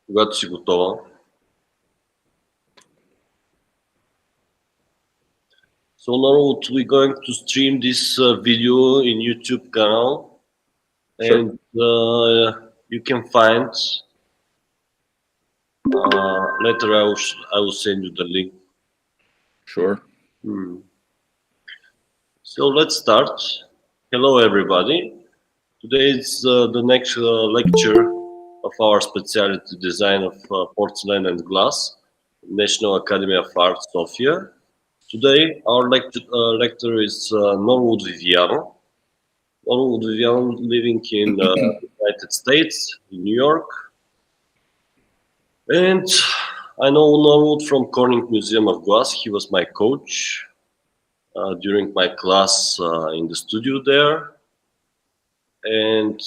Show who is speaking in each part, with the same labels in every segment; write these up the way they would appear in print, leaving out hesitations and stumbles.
Speaker 1: Когато си готова. So now we're going to stream this video in YouTube channel,
Speaker 2: Sure.
Speaker 1: and you can find. Later, I will send you the link.
Speaker 2: Sure.
Speaker 1: So let's start. Hello, everybody. Today is the next lecture of our specialty design of porcelain and glass, National Academy of Art, Sofia. Today, our lecturer is Норуд Вивиано. Норуд Вивиano living in United States, in New York. And I know Норуд from Corning Museum of Glass. He was my coach during my class in the studio there. And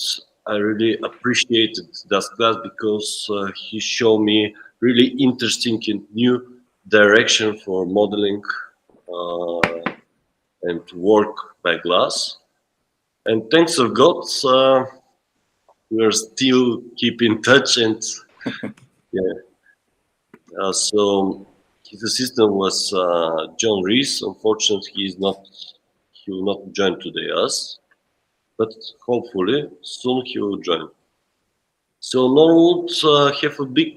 Speaker 1: I really appreciated that class because he showed me really interesting and new direction for modeling and work by glass. And thanks to God, we are still keep in touch. And yeah, so his assistant was John Rees. Unfortunately, he will not join today us, but hopefully soon he will join. So Norwood have a big,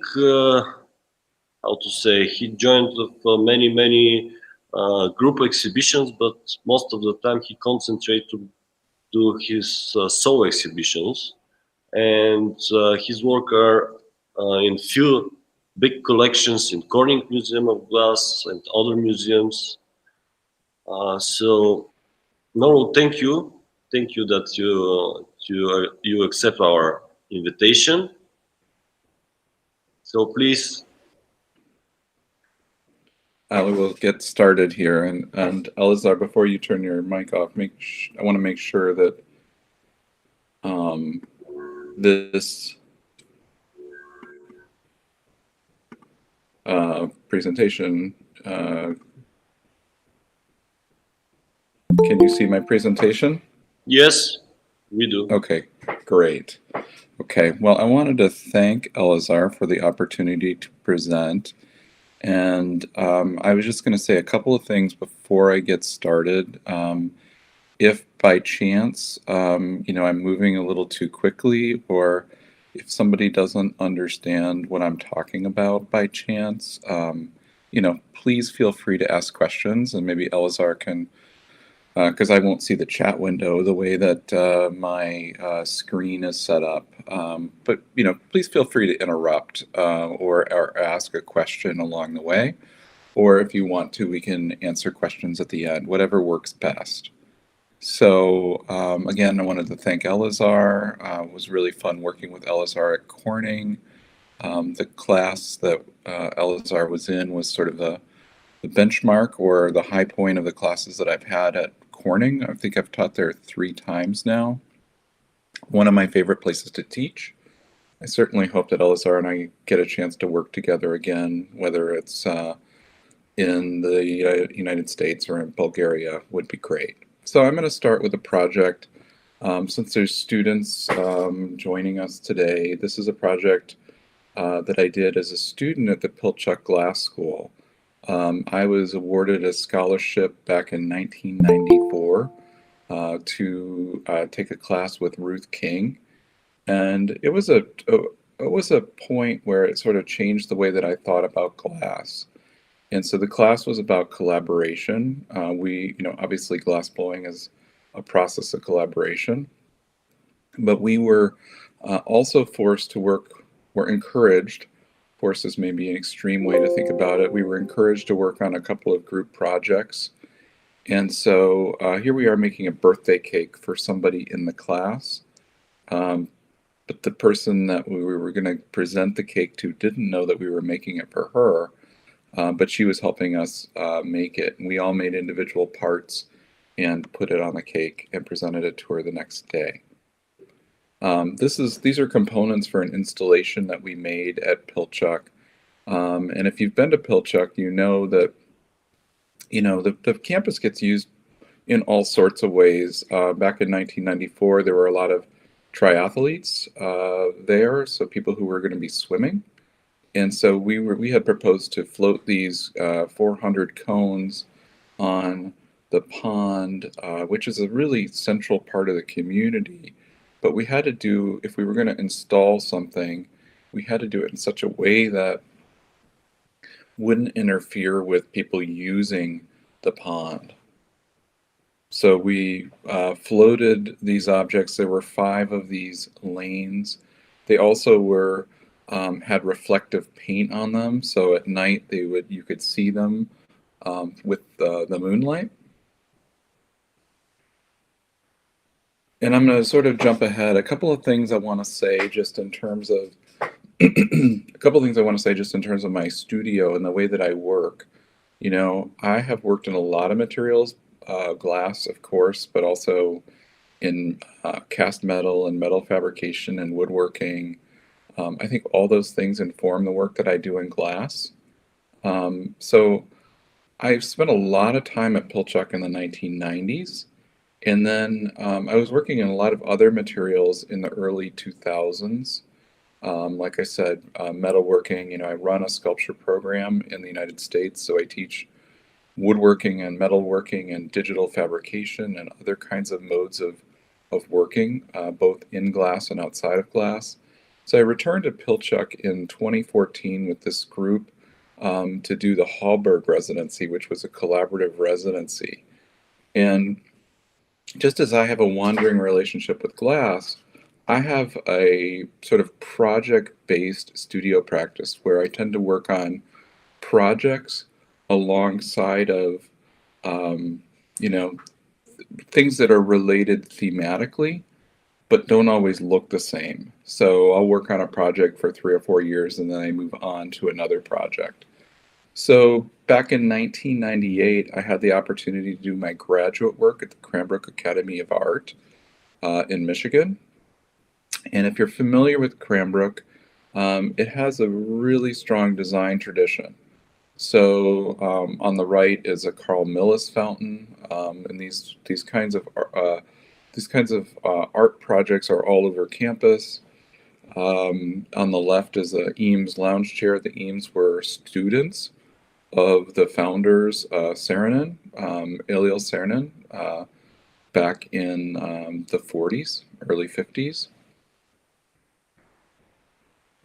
Speaker 1: how to say, he joined many group exhibitions, but most of the time he concentrated to do his solo exhibitions, and his work are in few big collections in Corning Museum of Glass and other museums. So Norwood, thank you that you accept our invitation. So please.
Speaker 2: Ali, we'll get started here, and Elazar, before you turn your mic off, I want to make sure that this presentation. Can you see my presentation?
Speaker 1: Yes, we do.
Speaker 2: Okay, great. Okay, well, I wanted to thank Elazar for the opportunity to present. And I was just going to say a couple of things before I get started. If by chance, I'm moving a little too quickly, or if somebody doesn't understand what I'm talking about by chance, please feel free to ask questions, and maybe Elazar can, because I won't see the chat window the way that my screen is set up. But please feel free to interrupt or ask a question along the way. Or if you want to, we can answer questions at the end, whatever works best. So again, I wanted to thank Elazar. It was really fun working with Elazar at Corning. The class that Elazar was in was sort of the benchmark or the high point of the classes that I've had at Corning. I think I've taught there 3 times now. One of my favorite places to teach. I certainly hope that Elazar and I get a chance to work together again, whether it's in the United States or in Bulgaria, would be great. So I'm going to start with a project. Since there's students joining us today, this is a project that I did as a student at the Pilchuck Glass School. I was awarded a scholarship back in 1994 to take a class with Ruth King, and it was a point where it sort of changed the way that I thought about glass. And so the class was about collaboration. Obviously glass blowing is a process of collaboration, but we were also forced to work. We're encouraged. Force is maybe an extreme way to think about it. We were encouraged to work on a couple of group projects. And so here we are making a birthday cake for somebody in the class. But the person that we were going to present the cake to didn't know that we were making it for her, but she was helping us make it. And we all made individual parts and put it on the cake and presented it to her the next day. These are components for an installation that we made at Pilchuck. And if you've been to Pilchuck, you know that, the campus gets used in all sorts of ways. Back in 1994, there were a lot of triathletes there, so people who were going to be swimming. And so we had proposed to float these 400 cones on the pond, which is a really central part of the community. But we had to do, if we were going to install something, we had to do it in such a way that wouldn't interfere with people using the pond. So we floated these objects. There were 5 of these lanes. They also were had reflective paint on them, so at night you could see them with the moonlight. And I'm going to sort of jump ahead. A couple of things I want to say just in terms of my studio and the way that I work. You know, I have worked in a lot of materials, glass, of course, but also in cast metal and metal fabrication and woodworking. I think all those things inform the work that I do in glass. So I've spent a lot of time at Pilchuck in the 1990s. And then I was working in a lot of other materials in the early 2000s. Like I said, metalworking, you know, I run a sculpture program in the United States, so I teach woodworking and metalworking and digital fabrication and other kinds of modes of working, both in glass and outside of glass. So I returned to Pilchuck in 2014 with this group to do the Hauberg Residency, which was a collaborative residency. And just as I have a wandering relationship with glass, I have a sort of project-based studio practice where I tend to work on projects alongside of, you know, things that are related thematically, but don't always look the same. So I'll work on a project for 3 or 4 years and then I move on to another project. So back in 1998, I had the opportunity to do my graduate work at the Cranbrook Academy of Art in Michigan. And if you're familiar with Cranbrook, it has a really strong design tradition. So on the right is a Carl Millis fountain, and these kinds of art projects are all over campus. On the left is a Eames lounge chair. The Eames were students of the founders, Saarinen, Eliel Saarinen, back in the 40s, early 50s.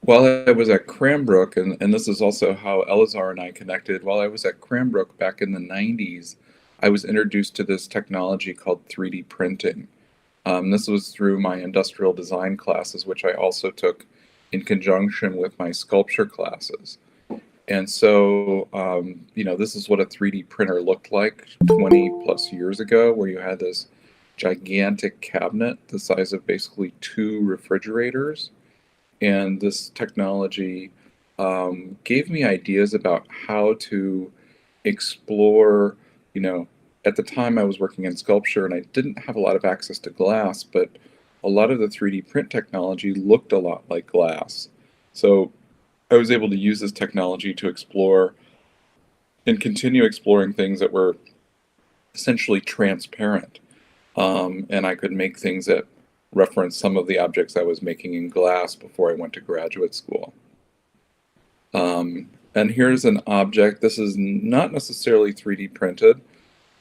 Speaker 2: While I was at Cranbrook, and this is also how Elazar and I connected, while I was at Cranbrook back in the 90s, I was introduced to this technology called 3D printing. This was through my industrial design classes, which I also took in conjunction with my sculpture classes. And so, you know, this is what a 3D printer looked like 20 plus years ago, where you had this gigantic cabinet the size of basically 2 refrigerators. And this technology gave me ideas about how to explore, you know, at the time I was working in sculpture and I didn't have a lot of access to glass, but a lot of the 3D print technology looked a lot like glass. So I was able to use this technology to explore and continue exploring things that were essentially transparent. And I could make things that reference some of the objects I was making in glass before I went to graduate school. And here's an object. This is not necessarily 3D printed.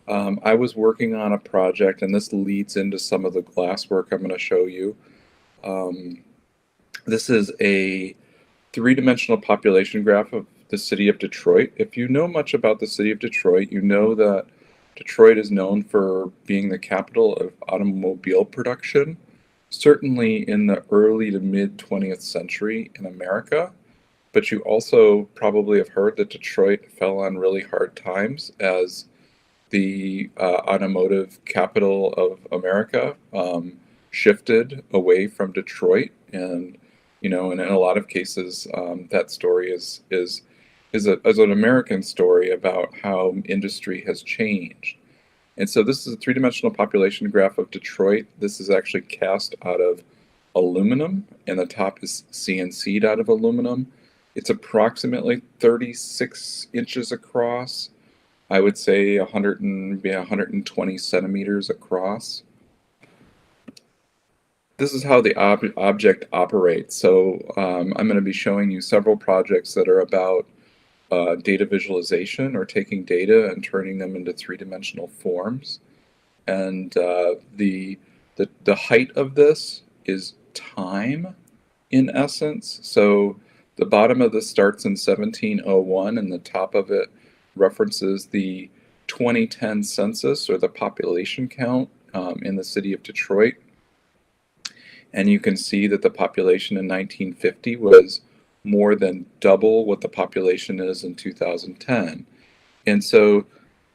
Speaker 2: I was working on a project, and this leads into some of the glass work I'm going to show you. This is a 3-dimensional population graph of the city of Detroit. If you know much about the city of Detroit, you know that Detroit is known for being the capital of automobile production, certainly in the early to mid 20th century in America. But you also probably have heard that Detroit fell on really hard times as the automotive capital of America shifted away from Detroit. And, you know, and in a lot of cases, that story is an American story about how industry has changed. And so this is a 3-dimensional population graph of Detroit. This is actually cast out of aluminum, and the top is CNC'd out of aluminum. It's approximately 36 inches across. I would say 120 centimeters across. this is how the object operates. So I'm going to be showing you several projects that are about data visualization, or taking data and turning them into three-dimensional forms. And the height of this is time, in essence. So the bottom of this starts in 1701, and the top of it references the 2010 census, or the population count in the city of Detroit. And you can see that the population in 1950 was more than double what the population is in 2010. And so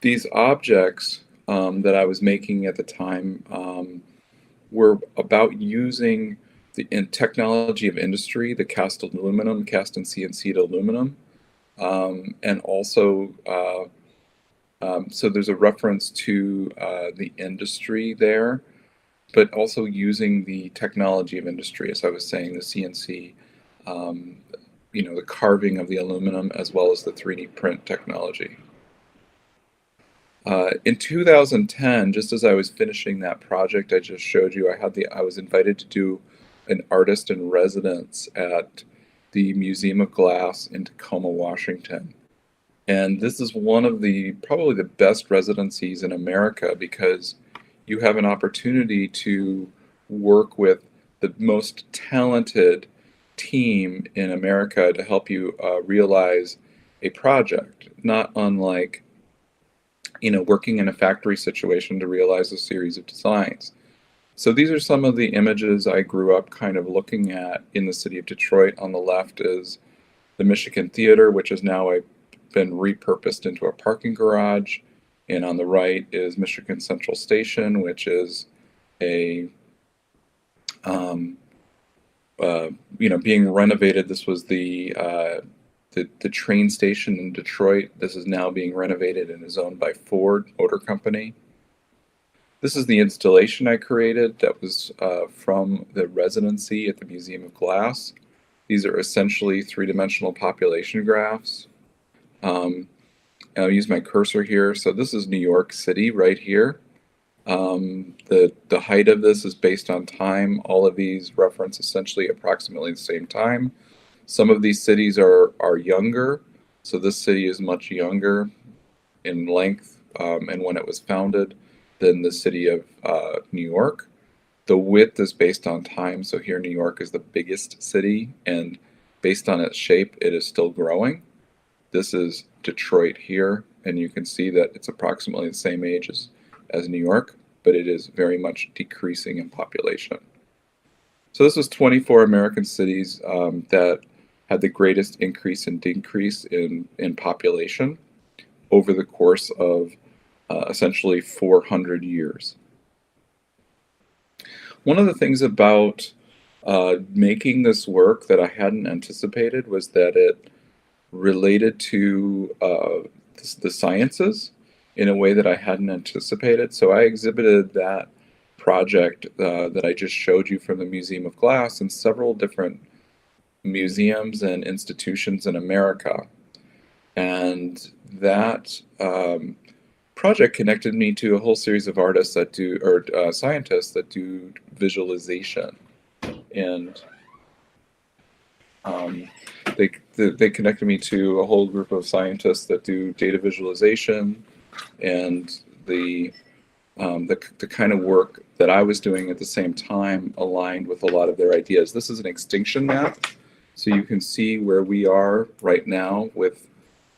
Speaker 2: these objects that I was making at the time were about using the technology of industry, the cast aluminum, cast and CNC'd aluminum, and also so there's a reference to the industry there, but also using the technology of industry, as I was saying, the CNC, the carving of the aluminum, as well as the 3D print technology. In 2010, just as I was finishing that project I just showed you, I was invited to do an artist in residence at the Museum of Glass in Tacoma, Washington. And this is one of probably the best residencies in America, because you have an opportunity to work with the most talented team in America to help you realize a project, not unlike working in a factory situation to realize a series of designs. So these are some of the images I grew up kind of looking at in the city of Detroit. On the left is the Michigan Theater, which has now been repurposed into a parking garage. And on the right is Michigan Central Station, which is being renovated. This was the train station in Detroit. This is now being renovated and is owned by Ford Motor Company. This is the installation I created that was from the residency at the Museum of Glass. These are essentially three-dimensional population graphs. I'll use my cursor here. So this is New York City right here. The height of this is based on time. All of these reference essentially approximately the same time. Some of these cities are younger. So this city is much younger in length and when it was founded than the city of New York. The width is based on time. So here New York is the biggest city, and based on its shape, it is still growing. This is Detroit here, and you can see that it's approximately the same age as New York, but it is very much decreasing in population. So this was 24 American cities that had the greatest increase and decrease in population over the course of essentially 400 years. One of the things about making this work that I hadn't anticipated was that it related to the sciences in a way that I hadn't anticipated. So I exhibited that project that I just showed you from the Museum of Glass in several different museums and institutions in America. And that project connected me to a whole series of artists that do, or scientists that do visualization. And they connected me to a whole group of scientists that do data visualization, and the kind of work that I was doing at the same time aligned with a lot of their ideas. This is an extinction map, so you can see where we are right now with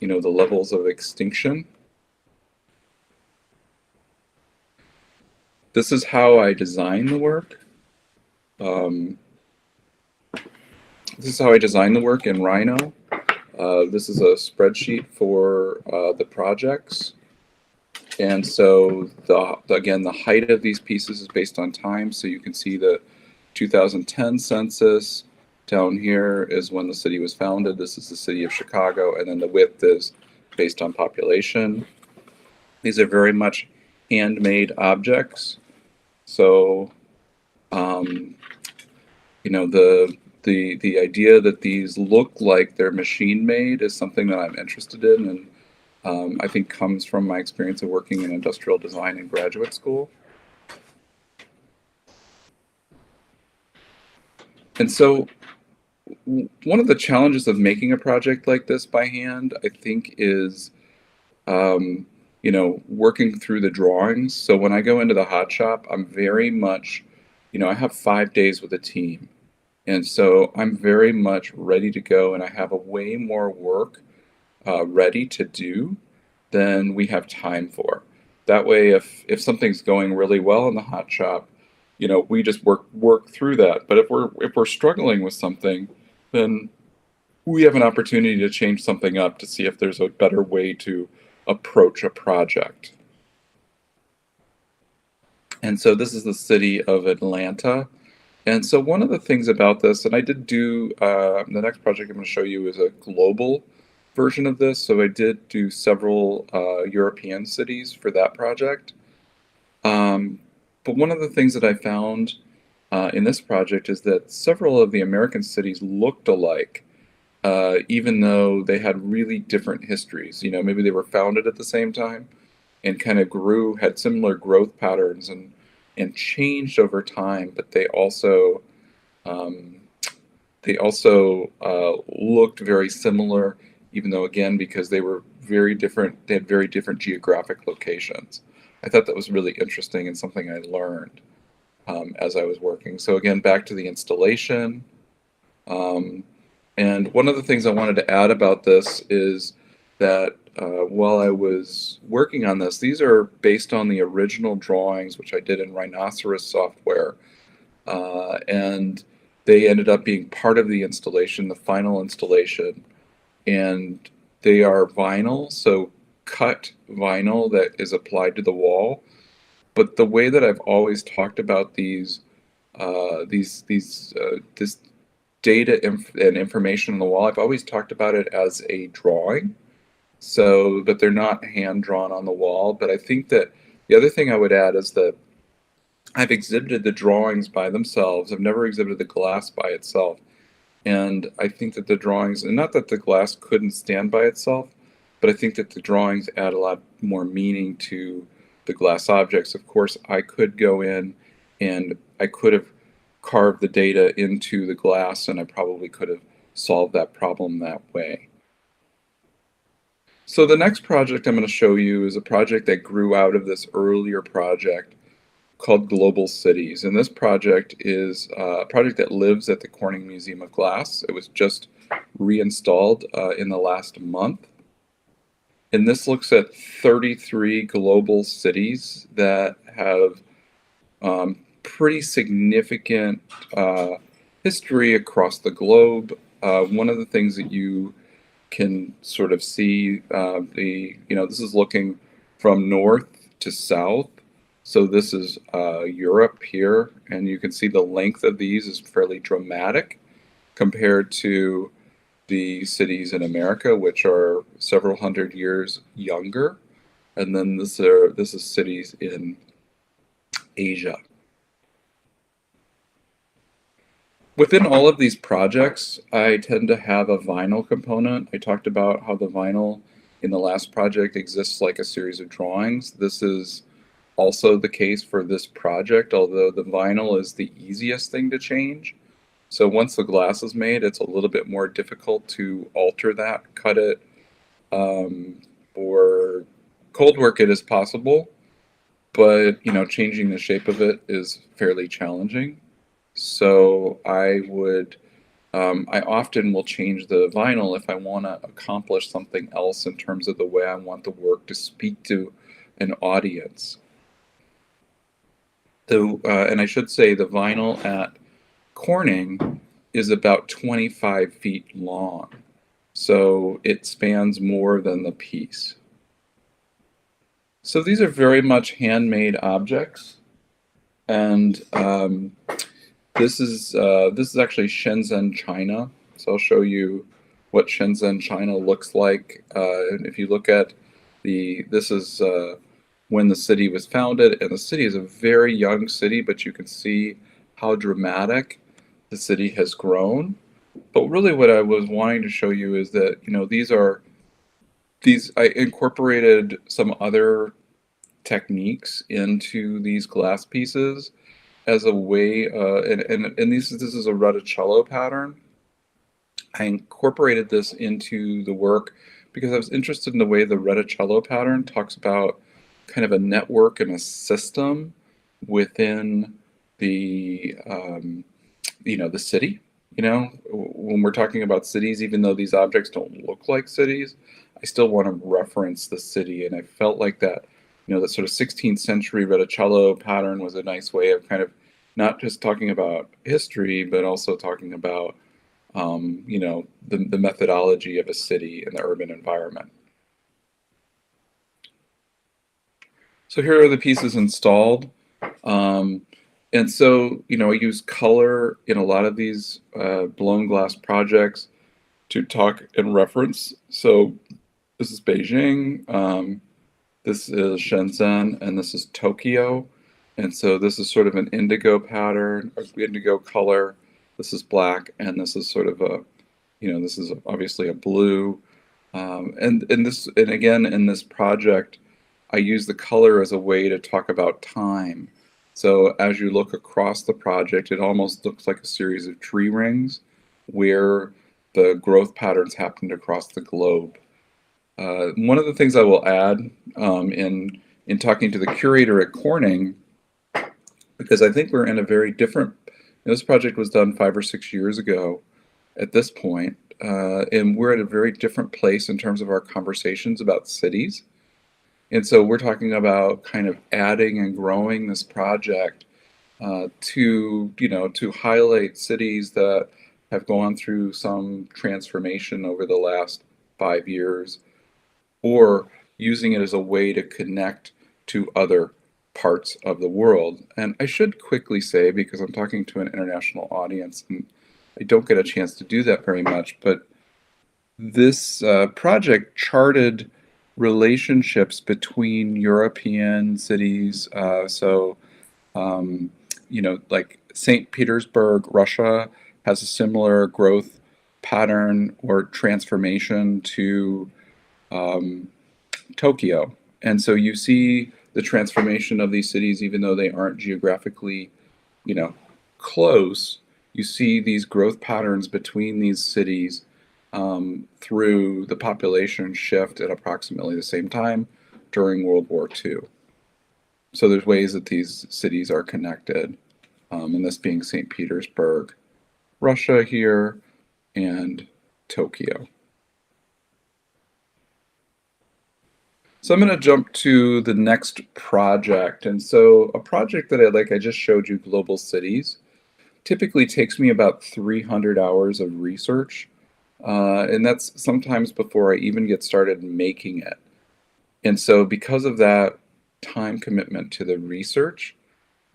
Speaker 2: the levels of extinction. This is how I design the work. This is how I design the work in Rhino. This is a spreadsheet for the projects. And so, again, the height of these pieces is based on time. So you can see the 2010 census. Down here is when the city was founded. This is the city of Chicago. And then the width is based on population. These are very much handmade objects. So, the idea that these look like they're machine made is something that I'm interested in, and I think comes from my experience of working in industrial design in graduate school. And so one of the challenges of making a project like this by hand, I think, is working through the drawings. So when I go into the hot shop, I'm very much, I have 5 days with a team. And so I'm very much ready to go, and I have a way more work ready to do than we have time for. That way, if something's going really well in the hot shop, we just work through that. But if we're struggling with something, then we have an opportunity to change something up to see if there's a better way to approach a project. And so this is the city of Atlanta. And so one of the things about this, and I did do, the next project I'm going to show you is a global version of this. So I did do several European cities for that project. But one of the things that I found in this project is that several of the American cities looked alike, even though they had really different histories. Maybe they were founded at the same time and kind of had similar growth patterns and changed over time, but they also looked very similar, even though, again, because they were very different, they had very different geographic locations. I thought that was really interesting and something I learned as I was working. So again, back to the installation. And one of the things I wanted to add about this is that while I was working on this, these are based on the original drawings, which I did in Rhinoceros software. And they ended up being part of the installation, the final installation. And they are vinyl, so cut vinyl that is applied to the wall. But the way that I've always talked about this data and information on the wall, I've always talked about it as a drawing, so that they're not hand drawn on the wall. But I think that the other thing I would add is that I've exhibited the drawings by themselves. I've never exhibited the glass by itself. And I think that the drawings, and not that the glass couldn't stand by itself, but I think that the drawings add a lot more meaning to the glass objects. Of course, I could go in and I could have carved the data into the glass, and I probably could have solved that problem that way. So the next project I'm going to show you is a project that grew out of this earlier project called Global Cities. And this project is a project that lives at the Corning Museum of Glass. It was just reinstalled in the last month. And this looks at 33 global cities that have pretty significant history across the globe. One of the things that you can sort of see, this is looking from north to south. So this is Europe here, and you can see the length of these is fairly dramatic compared to the cities in America, which are several hundred years younger. And then this is cities in Asia. Within all of these projects, I tend to have a vinyl component. I talked about how the vinyl in the last project exists like a series of drawings. This is also the case for this project, although the vinyl is the easiest thing to change. So once the glass is made, it's a little bit more difficult to alter that, cut it, or cold work it is possible, but changing the shape of it is fairly challenging. So I often will change the vinyl if I want to accomplish something else in terms of the way I want the work to speak to an audience. And I should say the vinyl at Corning is about 25 feet long. So it spans more than the piece. So these are very much handmade objects. And this is actually Shenzhen, China. So I'll show you what Shenzhen, China looks like. And if you look at this is when the city was founded, and the city is a very young city, but you can see how dramatic the city has grown. But really what I was wanting to show you is that, I incorporated some other techniques into these glass pieces. as a way, and this is a Ruticello pattern. I incorporated this into the work because I was interested in the way the Reticello pattern talks about kind of a network and a system within the the city. When we're talking about cities, even though these objects don't look like cities, I still want to reference the city. And I felt like that, that sort of 16th century Reticello pattern was a nice way of kind of not just talking about history, but also talking about the methodology of a city and the urban environment. So here are the pieces installed. And so, I use color in a lot of these blown glass projects to talk and reference. So this is Beijing, this is Shenzhen, and this is Tokyo. And so this is sort of an indigo pattern, or indigo color. This is black, and this is sort of this is obviously a blue. And again, in this project, I use the color as a way to talk about time. So as you look across the project, it almost looks like a series of tree rings where the growth patterns happened across the globe. One of the things I will add in talking to the curator at Corning, because I think we're in a very different, this project was done 5 or 6 years ago at this point, and we're at a very different place in terms of our conversations about cities. And so we're talking about kind of adding and growing this project to highlight cities that have gone through some transformation over the last 5 years, or using it as a way to connect to other parts of the world. And I should quickly say, because I'm talking to an international audience and I don't get a chance to do that very much, but this project charted relationships between European cities. Like St. Petersburg, Russia, has a similar growth pattern or transformation to Tokyo. And so you see the transformation of these cities, even though they aren't geographically, close. You see these growth patterns between these cities through the population shift at approximately the same time during World War II. So there's ways that these cities are connected, and this being St. Petersburg, Russia here, and Tokyo. So I'm going to jump to the next project. And so a project that I just showed you, Global Cities, typically takes me about 300 hours of research. And that's sometimes before I even get started making it. And so because of that time commitment to the research,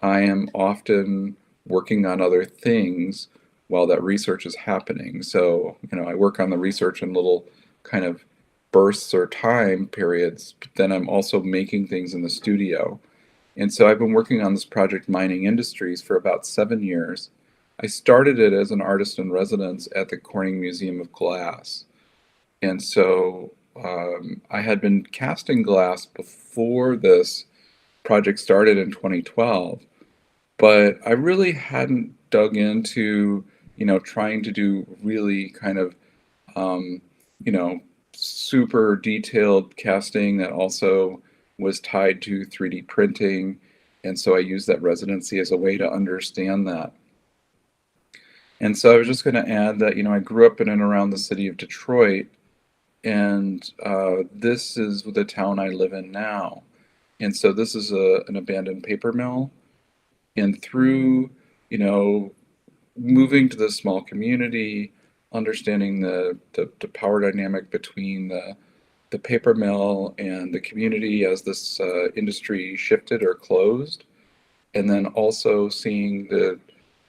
Speaker 2: I am often working on other things while that research is happening. So, I work on the research in little kind of bursts or time periods, but then I'm also making things in the studio. And so I've been working on this project, Mining Industries, for about 7 years. I started it as an artist in residence at the Corning Museum of Glass. And so I had been casting glass before this project started in 2012, but I really hadn't dug into, trying to do really kind of, super detailed casting that also was tied to 3D printing. And so I used that residency as a way to understand that. And so I was just going to add that, I grew up in and around the city of Detroit, and this is the town I live in now. And so this is an abandoned paper mill. And through, moving to this small community, understanding the power dynamic between the paper mill and the community as this industry shifted or closed, and then also seeing the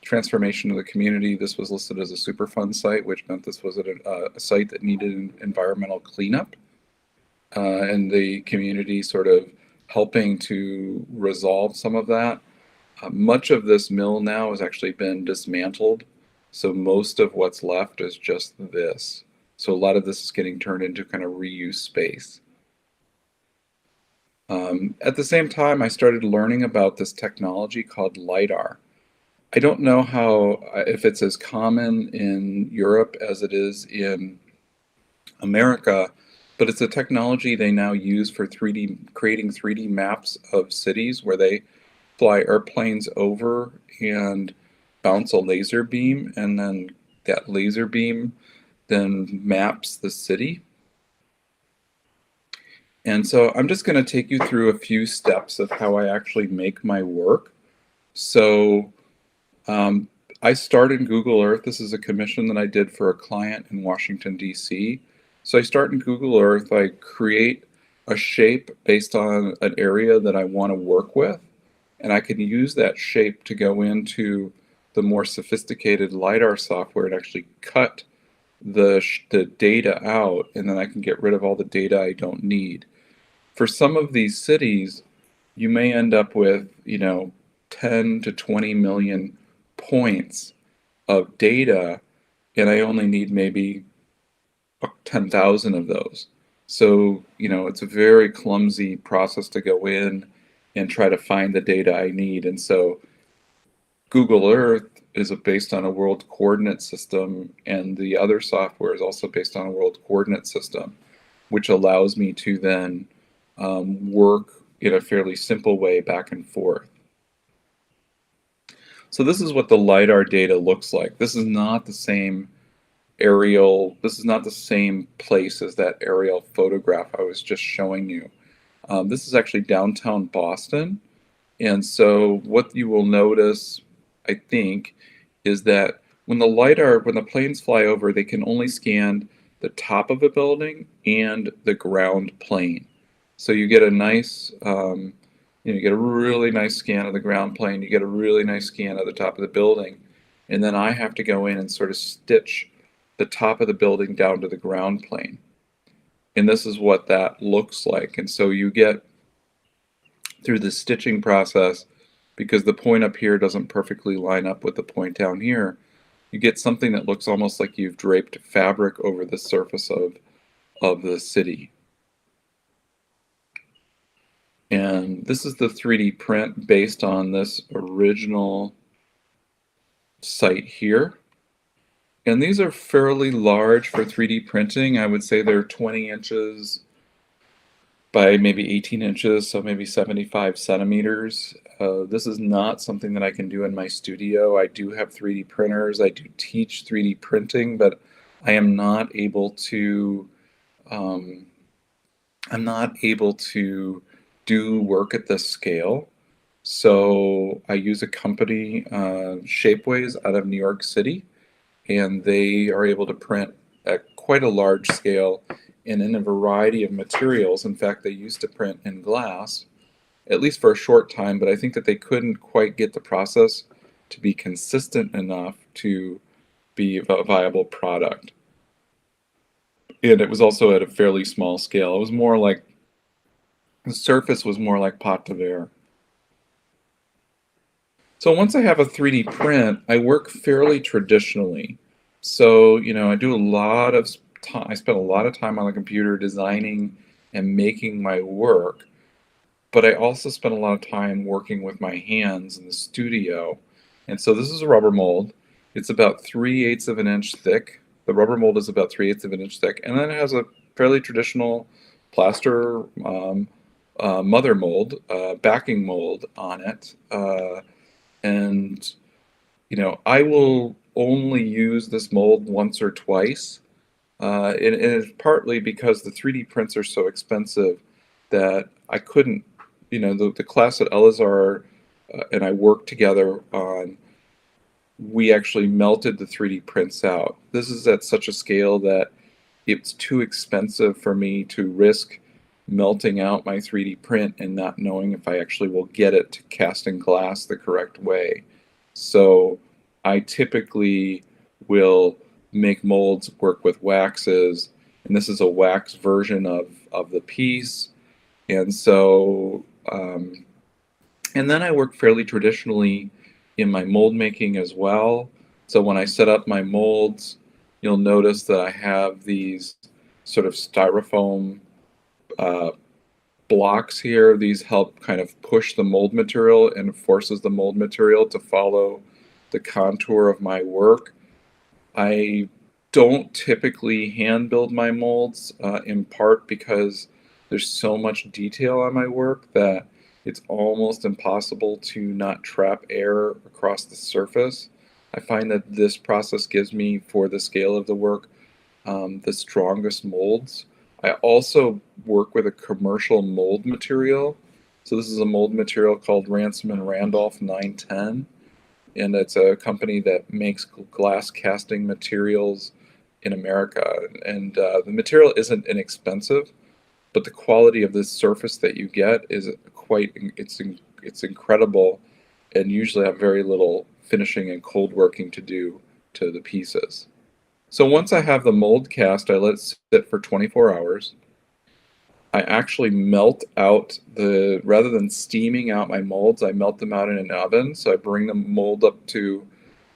Speaker 2: transformation of the community. This was listed as a Superfund site, which meant this was a site that needed environmental cleanup, and the community sort of helping to resolve some of that. Much of this mill now has actually been dismantled, so most of what's left is just this. So a lot of this is getting turned into kind of reuse space. At the same time, I started learning about this technology called LiDAR. I don't know how, if it's as common in Europe as it is in America, but it's a technology they now use for creating 3D maps of cities where they fly airplanes over and bounce a laser beam, and then that laser beam then maps the city. And so I'm just going to take you through a few steps of how I actually make my work. So I started Google Earth. This is a commission that I did for a client in Washington, D.C. So I start in Google Earth. I create a shape based on an area that I want to work with. And I can use that shape to go into the more sophisticated LiDAR software and actually cut the data out. And then I can get rid of all the data I don't need. For some of these cities, you may end up with, 10 to 20 million points of data, and I only need maybe 10,000 of those. So, it's a very clumsy process to go in and try to find the data I need. And so Google Earth is based on a world coordinate system, and the other software is also based on a world coordinate system, which allows me to then work in a fairly simple way back and forth. So this is what the LiDAR data looks like. This is not the same aerial, this is not the same place as that aerial photograph I was just showing you. This is actually downtown Boston. And so what you will notice, I think, is that when the planes fly over, they can only scan the top of a building and the ground plane. So you get a nice, you get a really nice scan of the ground plane, you get a really nice scan of the top of the building, and then I have to go in and sort of stitch the top of the building down to the ground plane. And this is what that looks like. And so you get, through the stitching process, because the point up here doesn't perfectly line up with the point down here, you get something that looks almost like you've draped fabric over the surface of the city. And this is the 3D print based on this original site here. And these are fairly large for 3D printing. I would say they're 20 inches by maybe 18 inches, so maybe 75 centimeters. This is not something that I can do in my studio. I do have 3D printers. I do teach 3D printing, but I am not able to do work at this scale. So I use a company, Shapeways, out of New York City, and they are able to print at quite a large scale and in a variety of materials. In fact, they used to print in glass, at least for a short time, but I think that they couldn't quite get the process to be consistent enough to be a viable product. And it was also at a fairly small scale. It was more like, the surface was more like pâte de verre. So once I have a 3D print, I work fairly traditionally. So, I do a lot of time, I spend a lot of time on the computer designing and making my work, but I also spend a lot of time working with my hands in the studio. And so this is a rubber mold. It's about 3/8 of an inch thick. The rubber mold is about 3/8 of an inch thick, and then it has a fairly traditional plaster mother mold, backing mold on it. And I will only use this mold once or twice. And it's partly because the 3D prints are so expensive that I couldn't, the class at Elazar and I worked together on, we actually melted the 3D prints out. This is at such a scale that it's too expensive for me to risk melting out my 3D print and not knowing if I actually will get it to cast in glass the correct way. So I typically will make molds, work with waxes, and this is a wax version of the piece. And so, and then I work fairly traditionally in my mold making as well. So when I set up my molds, you'll notice that I have these sort of styrofoam blocks here. These help kind of push the mold material and forces the mold material to follow the contour of my work. I don't typically hand build my molds, in part because there's so much detail on my work that it's almost impossible to not trap air across the surface. I find that this process gives me, for the scale of the work, the strongest molds. I also work with a commercial mold material. So this is a mold material called Ransom and Randolph 910, and it's a company that makes glass casting materials in America. And the material isn't inexpensive, but the quality of this surface that you get is it's incredible, and usually have very little finishing and cold working to do to the pieces. So once I have the mold cast, I let it sit for 24 hours. I actually melt out rather than steaming out my molds, I melt them out in an oven. So I bring the mold up to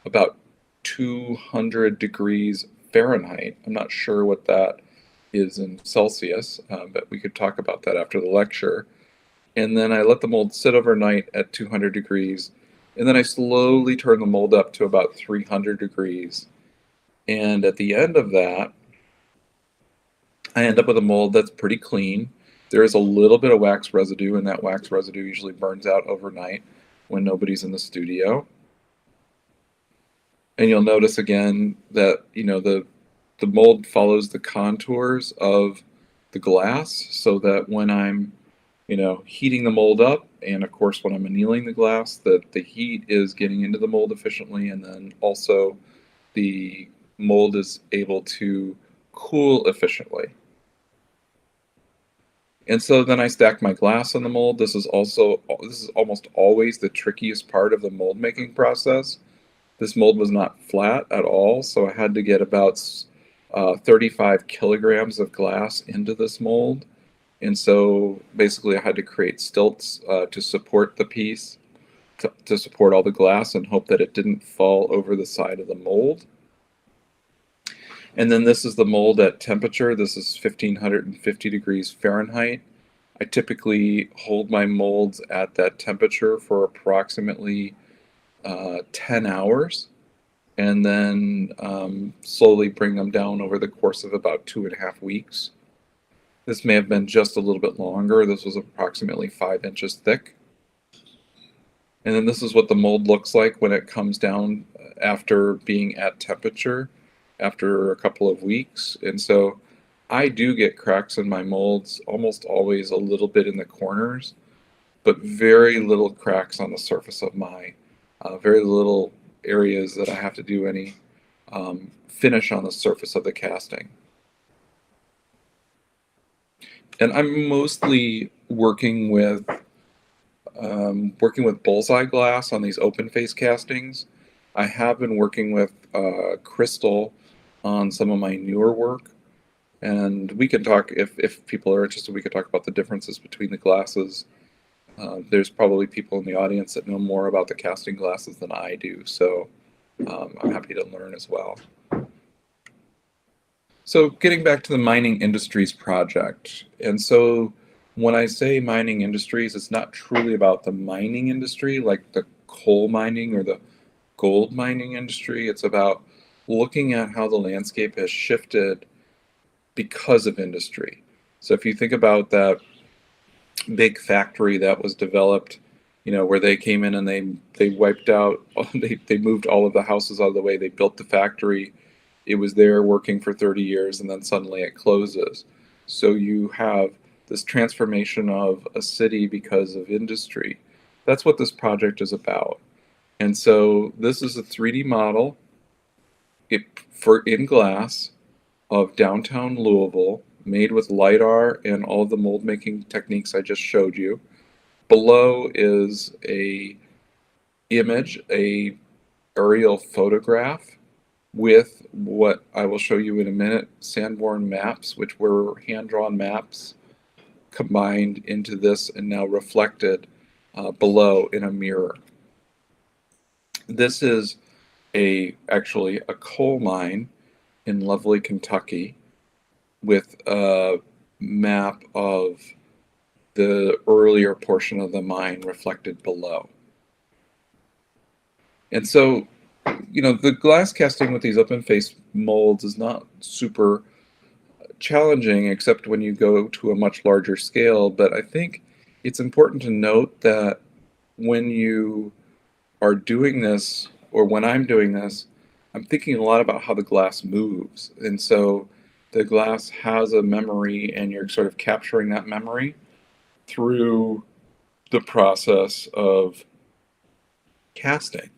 Speaker 2: about 200 degrees Fahrenheit. I'm not sure what that is in Celsius, but we could talk about that after the lecture. And then I let the mold sit overnight at 200 degrees. And then I slowly turn the mold up to about 300 degrees. And at the end of that, I end up with a mold that's pretty clean. There is a little bit of wax residue, and that wax residue usually burns out overnight when nobody's in the studio. And you'll notice again that, the mold follows the contours of the glass, so that when I'm, heating the mold up, and of course when I'm annealing the glass, that the heat is getting into the mold efficiently, and then also the mold is able to cool efficiently. And so then I stack my glass on the mold. This is almost always the trickiest part of the mold making process. This mold was not flat at all, so I had to get about 35 kilograms of glass into this mold. And so basically I had to create stilts to support the piece, to support all the glass, and hope that it didn't fall over the side of the mold. And then this is the mold at temperature. This is 1550 degrees Fahrenheit. I typically hold my molds at that temperature for approximately 10 hours, and then slowly bring them down over the course of about 2.5 weeks. This may have been just a little bit longer. This was approximately 5 inches thick. And then this is what the mold looks like when it comes down after being at temperature, after a couple of weeks. And so I do get cracks in my molds, almost always a little bit in the corners, but very little cracks on the surface of my, very little areas that I have to do any finish on the surface of the casting. And I'm mostly working with bullseye glass on these open face castings. I have been working with crystal on some of my newer work, and we can talk, if people are interested, we could talk about the differences between the glasses. There's probably people in the audience that know more about the casting glasses than I do, so I'm happy to learn as well. So getting back to the mining industries project, and so when I say mining industries, it's not truly about the mining industry, like the coal mining or the gold mining industry. It's about looking at how the landscape has shifted because of industry. So if you think about that big factory that was developed, where they came in and they wiped out, they moved all of the houses out of the way, they built the factory, it was there working for 30 years, and then suddenly it closes. So you have this transformation of a city because of industry. That's what this project is about. And so this is a 3D model in glass of downtown Louisville, made with LiDAR and all of the mold making techniques I just showed you. Below is a aerial photograph with what I will show you in a minute, Sanborn maps, which were hand-drawn maps combined into this and now reflected below in a mirror. This is actually a coal mine in lovely Kentucky with a map of the earlier portion of the mine reflected below. And so the glass casting with these open face molds is not super challenging, except when you go to a much larger scale. But I think it's important to note that when you are doing this, or when I'm doing this, I'm thinking a lot about how the glass moves. And so the glass has a memory, and you're sort of capturing that memory through the process of casting.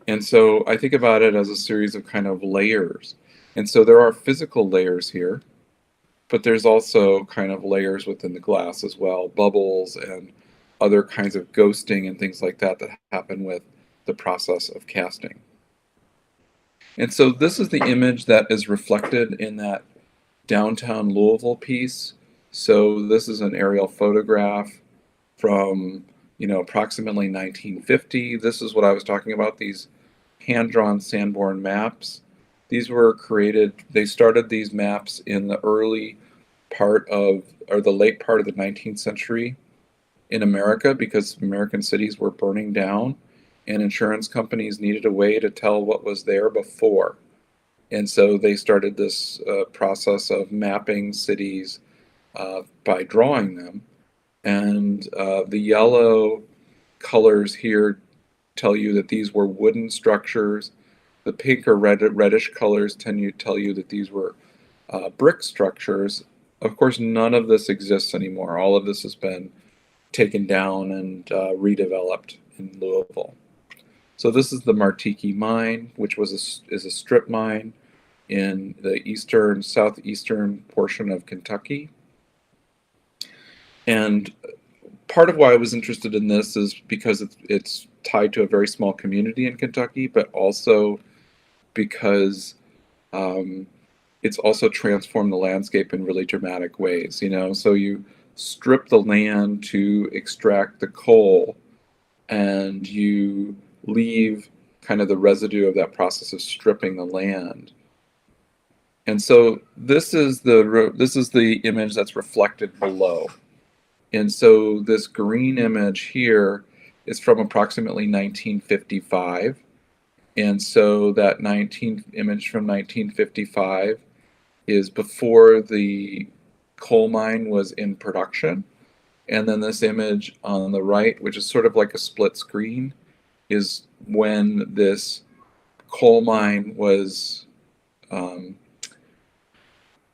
Speaker 2: And so I think about it as a series of kind of layers. And so there are physical layers here, but there's also kind of layers within the glass as well, bubbles and other kinds of ghosting and things like that that happen with the process of casting. And so this is the image that is reflected in that downtown Louisville piece. So this is an aerial photograph from, approximately 1950. This is what I was talking about, these hand-drawn Sanborn maps. These were created, they started these maps in the early part of, or the late part of the 19th century in America, because American cities were burning down and insurance companies needed a way to tell what was there before. And so they started this process of mapping cities by drawing them. And the yellow colors here tell you that these were wooden structures. The pink or reddish colors tell you that these were brick structures. Of course, none of this exists anymore. All of this has been taken down and redeveloped in Louisville. So this is the Martiki Mine, which is a strip mine in the southeastern portion of Kentucky. And part of why I was interested in this is because it's tied to a very small community in Kentucky, but also because it's also transformed the landscape in really dramatic ways. So you strip the land to extract the coal, and you leave kind of the residue of that process of stripping the land. And so this is the image that's reflected below. And so this green image here is from approximately 1955. And so that image from 1955 is before the coal mine was in production. And then this image on the right, which is sort of like a split screen, is when this coal mine was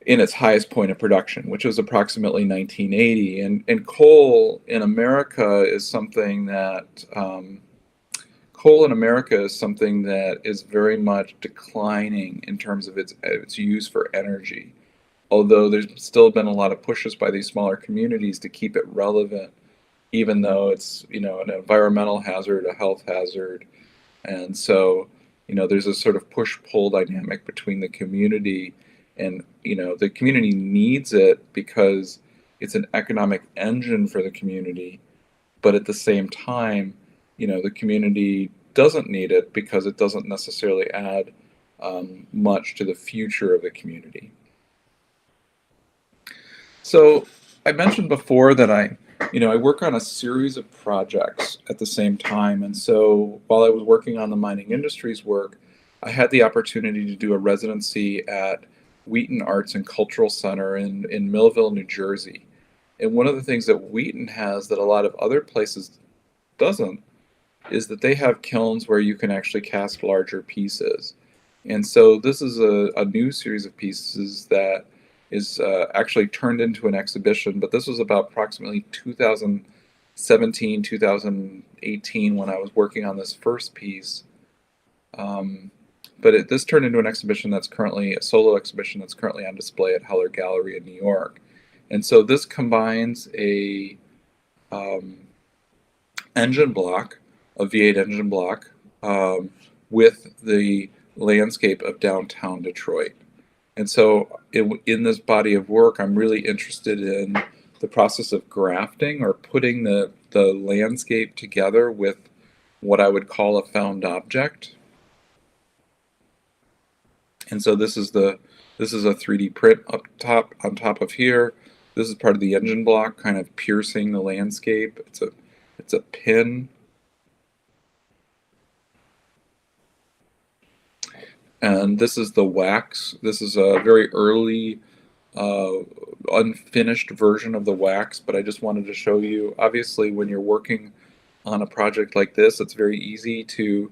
Speaker 2: in its highest point of production, which was approximately 1980. And coal in America is something that is very much declining in terms of its use for energy. Although there's still been a lot of pushes by these smaller communities to keep it relevant, even though it's an environmental hazard, a health hazard. And so there's a sort of push-pull dynamic between the community, and the community needs it because it's an economic engine for the community, but at the same time the community doesn't need it because it doesn't necessarily add much to the future of the community. So I mentioned before that I work on a series of projects at the same time. And so while I was working on the mining industries work, I had the opportunity to do a residency at Wheaton Arts and Cultural Center in Millville, New Jersey. And one of the things that Wheaton has that a lot of other places doesn't is that they have kilns where you can actually cast larger pieces. And so this is a new series of pieces that is actually turned into an exhibition, but this was about approximately 2017, 2018 when I was working on this first piece. But this turned into an exhibition that's currently a solo exhibition that's currently on display at Heller Gallery in New York. And so this combines a engine block, a V8 engine block, with the landscape of downtown Detroit. And so in this body of work, I'm really interested in the process of grafting, or putting the landscape together with what I would call a found object. And so this is a 3D print on top of here. This is part of the engine block, kind of piercing the landscape. It's a pin. And this is the wax. This is a very early unfinished version of the wax, but I just wanted to show you. Obviously, when you're working on a project like this, it's very easy to,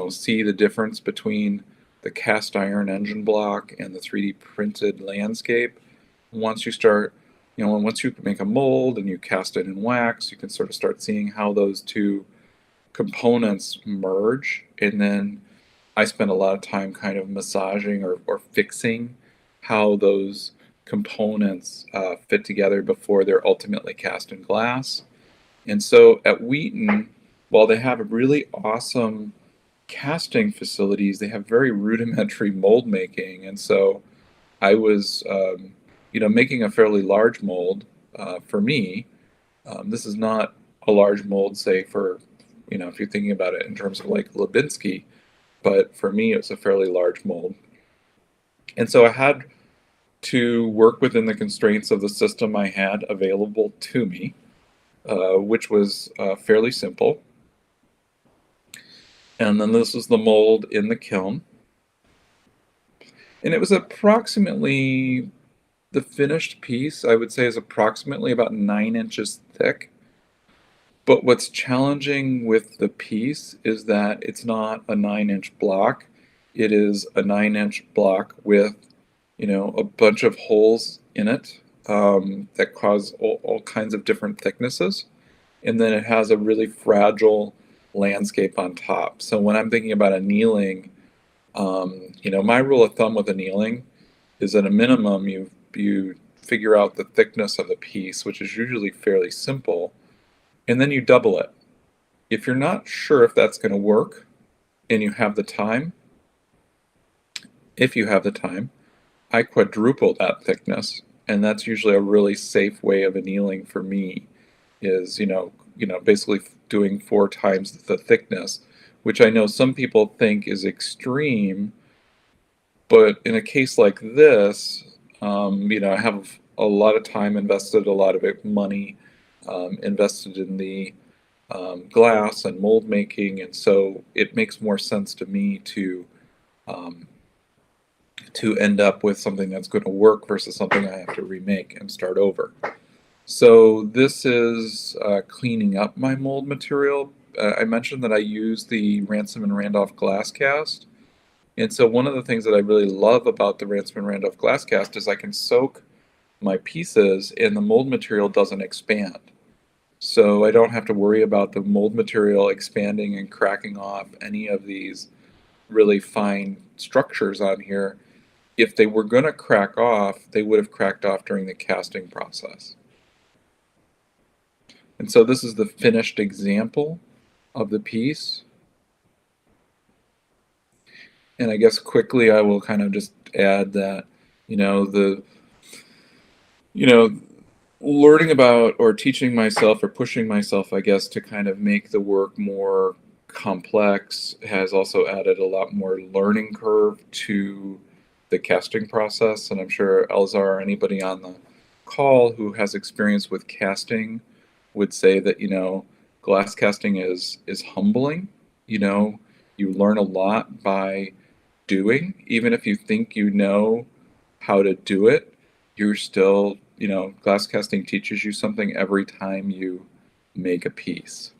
Speaker 2: see the difference between the cast iron engine block and the 3D printed landscape. Once you start, once you make a mold and you cast it in wax, you can sort of start seeing how those two components merge. And then I spend a lot of time kind of massaging or fixing how those components fit together before they're ultimately cast in glass. And so at Wheaton, while they have really awesome casting facilities, they have very rudimentary mold making. And so I was, making a fairly large mold for me. This is not a large mold, say, for, if you're thinking about it in terms of like Lebinsky, but for me, it's a fairly large mold. And so I had to work within the constraints of the system I had available to me, which was fairly simple. And then this is the mold in the kiln. And it was approximately, the finished piece, I would say, is approximately about 9 inches thick. But what's challenging with the piece is that it's not a 9-inch block. It is a 9-inch block with, a bunch of holes in it that cause all kinds of different thicknesses. And then it has a really fragile landscape on top. So when I'm thinking about annealing, my rule of thumb with annealing is at a minimum you figure out the thickness of the piece, which is usually fairly simple, and then you double it. If you're not sure if that's going to work and you have the time, I quadruple that thickness, and that's usually a really safe way of annealing for me, is basically doing 4 times the thickness, which I know some people think is extreme, but in a case like this, I have a lot of time invested, a lot of money invested in the glass and mold making, and so it makes more sense to me to end up with something that's going to work versus something I have to remake and start over. So this is cleaning up my mold material. I mentioned that I use the Ransom and Randolph glass cast. And so one of the things that I really love about the Ransom and Randolph glass cast is I can soak my pieces and the mold material doesn't expand. So I don't have to worry about the mold material expanding and cracking off any of these really fine structures on here. If they were going to crack off, they would have cracked off during the casting process. And so this is the finished example of the piece. And I guess quickly I will kind of just add that, learning about or teaching myself or pushing myself, I guess, to kind of make the work more complex has also added a lot more learning curve to the casting process. And I'm sure Elzar or anybody on the call who has experience with casting would say that, glass casting is humbling. You learn a lot by doing. Even if you think you know how to do it, you're still, glass casting teaches you something every time you make a piece.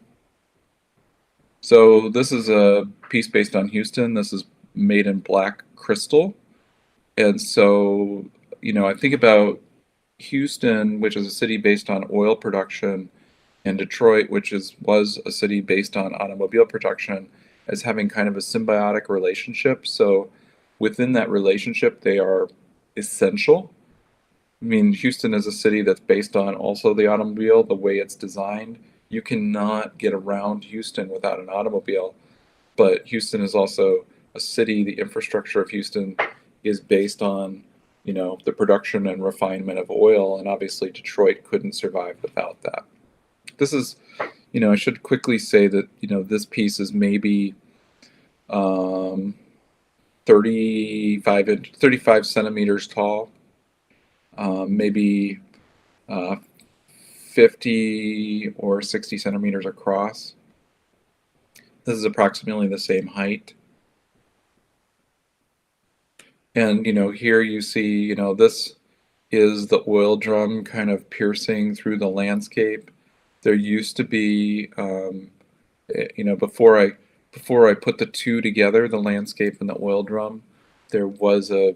Speaker 2: So this is a piece based on Houston. This is made in black crystal. And so, I think about Houston, which is a city based on oil production, and Detroit, which was a city based on automobile production, as having kind of a symbiotic relationship. So within that relationship, they are essential. I mean, Houston is a city that's based on also the automobile, the way it's designed. You cannot get around Houston without an automobile. But Houston is also a city, the infrastructure of Houston is based on, the production and refinement of oil. And obviously Detroit couldn't survive without that. This is, I should quickly say that, this piece is maybe 35 centimeters tall, maybe 50 or 60 centimeters across. This is approximately the same height. And, here you see, this is the oil drum kind of piercing through the landscape. There used to be, before I put the two together, the landscape and the oil drum, there was a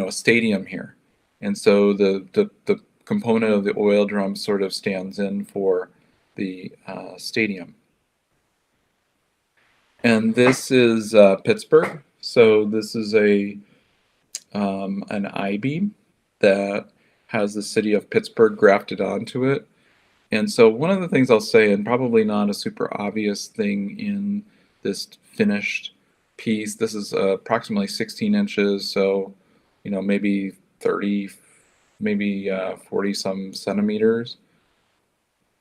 Speaker 2: stadium here. And so the component of the oil drum sort of stands in for the stadium. And this is Pittsburgh. So this is an I-beam that has the city of Pittsburgh grafted onto it. And so one of the things I'll say, and probably not a super obvious thing in this finished piece, this is approximately 16 inches, so maybe 30, maybe 40 some centimeters.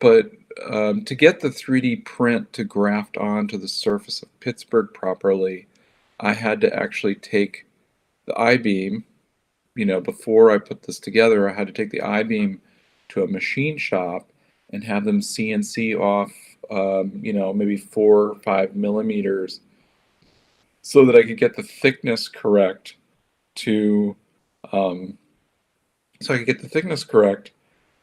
Speaker 2: But to get the 3D print to graft onto the surface of Pittsburgh properly, I had to actually take the I-beam, before I put this together, I had to take the I-beam to a machine shop and have them CNC off, maybe 4 or 5 millimeters so that I could get the thickness correct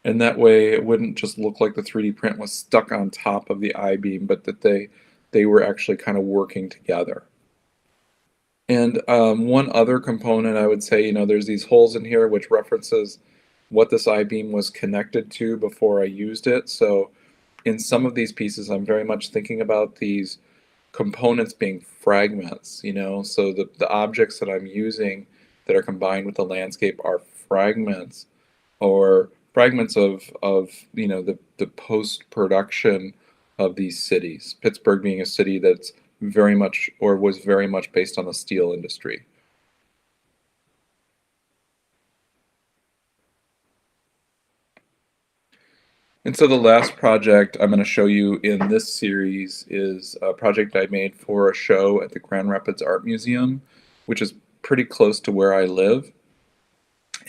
Speaker 2: and that way it wouldn't just look like the 3D print was stuck on top of the I-beam, but that they were actually kind of working together. And one other component I would say, there's these holes in here which references what this I-beam was connected to before I used it. So in some of these pieces, I'm very much thinking about these components being fragments, so the objects that I'm using that are combined with the landscape are fragments, or fragments of the post-production of these cities. Pittsburgh being a city that's very much, or was very much, based on the steel industry. And so the last project I'm going to show you in this series is a project I made for a show at the Grand Rapids Art Museum, which is pretty close to where I live.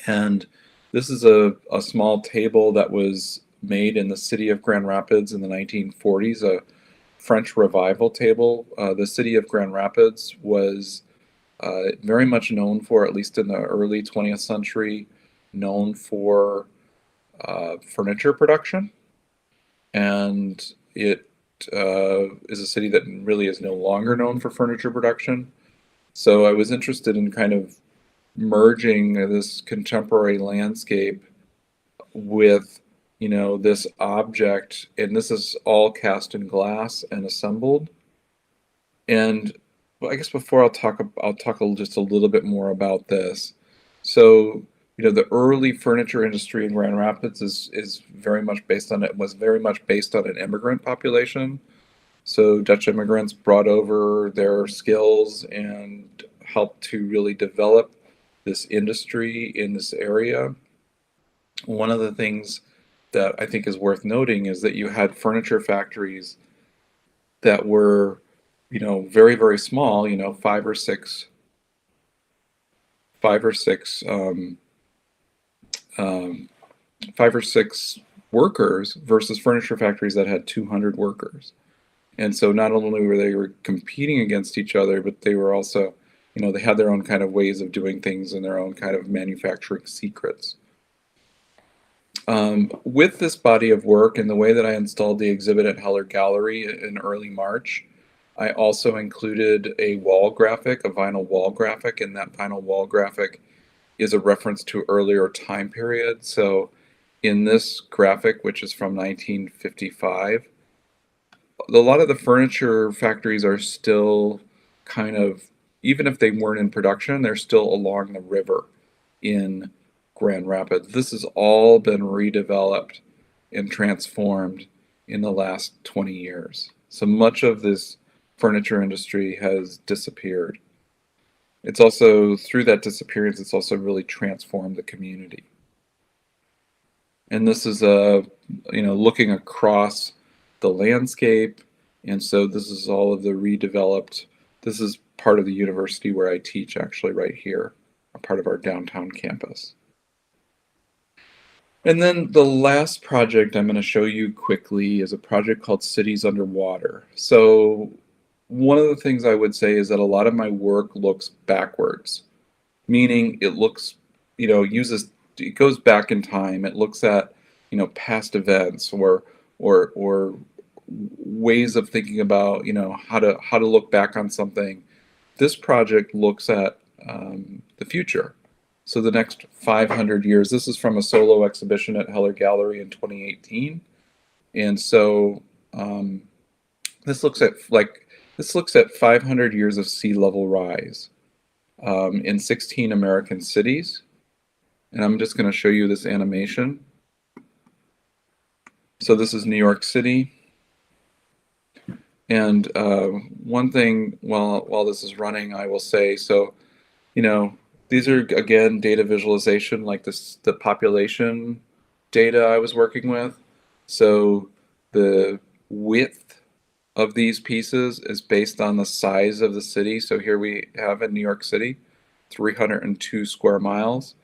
Speaker 2: And this is a small table that was made in the city of Grand Rapids in the 1940s, a French Revival table. The city of Grand Rapids was very much known for, at least in the early 20th century, known for furniture production. And it is a city that really is no longer known for furniture production. So I was interested in kind of merging this contemporary landscape with this object, and this is all cast in glass and assembled. And I guess before I'll talk just a little bit more about this. So the early furniture industry in Grand Rapids was very much based on an immigrant population. So Dutch immigrants brought over their skills and helped to really develop this industry in this area. One of the things that I think is worth noting is that you had furniture factories that were, very, very small, 5 or 6 workers versus furniture factories that had 200 workers. And so not only were they competing against each other, but they were also, they had their own kind of ways of doing things and their own kind of manufacturing secrets. With this body of work and the way that I installed the exhibit at Heller Gallery in early March, I also included a wall graphic, a vinyl wall graphic, and that vinyl wall graphic is a reference to earlier time period. So in this graphic, which is from 1955, a lot of the furniture factories are still kind of, even if they weren't in production, they're still along the river in Grand Rapids. This has all been redeveloped and transformed in the last 20 years. So much of this furniture industry has disappeared. It's also, through that disappearance, it's also really transformed the community. And this is looking across the landscape. And so this is all of the redeveloped, this is part of the university where I teach, actually, right here, a part of our downtown campus. And then the last project I'm going to show you quickly is a project called Cities Underwater. So one of the things I would say is that a lot of my work looks backwards. meaning it looks, it goes back in time. It looks at, past events or ways of thinking about, how to look back on something. This project looks at the future. So the next 500 years. This is from a solo exhibition at Heller Gallery in 2018, and so this looks at 500 years of sea level rise in 16 American cities. And I'm just going to show you this animation. So this is New York City. And one thing while this is running, I will say, so, these are, again, data visualization, like the population data I was working with. So the width of these pieces is based on the size of the city. So here we have in New York City, 302 square miles.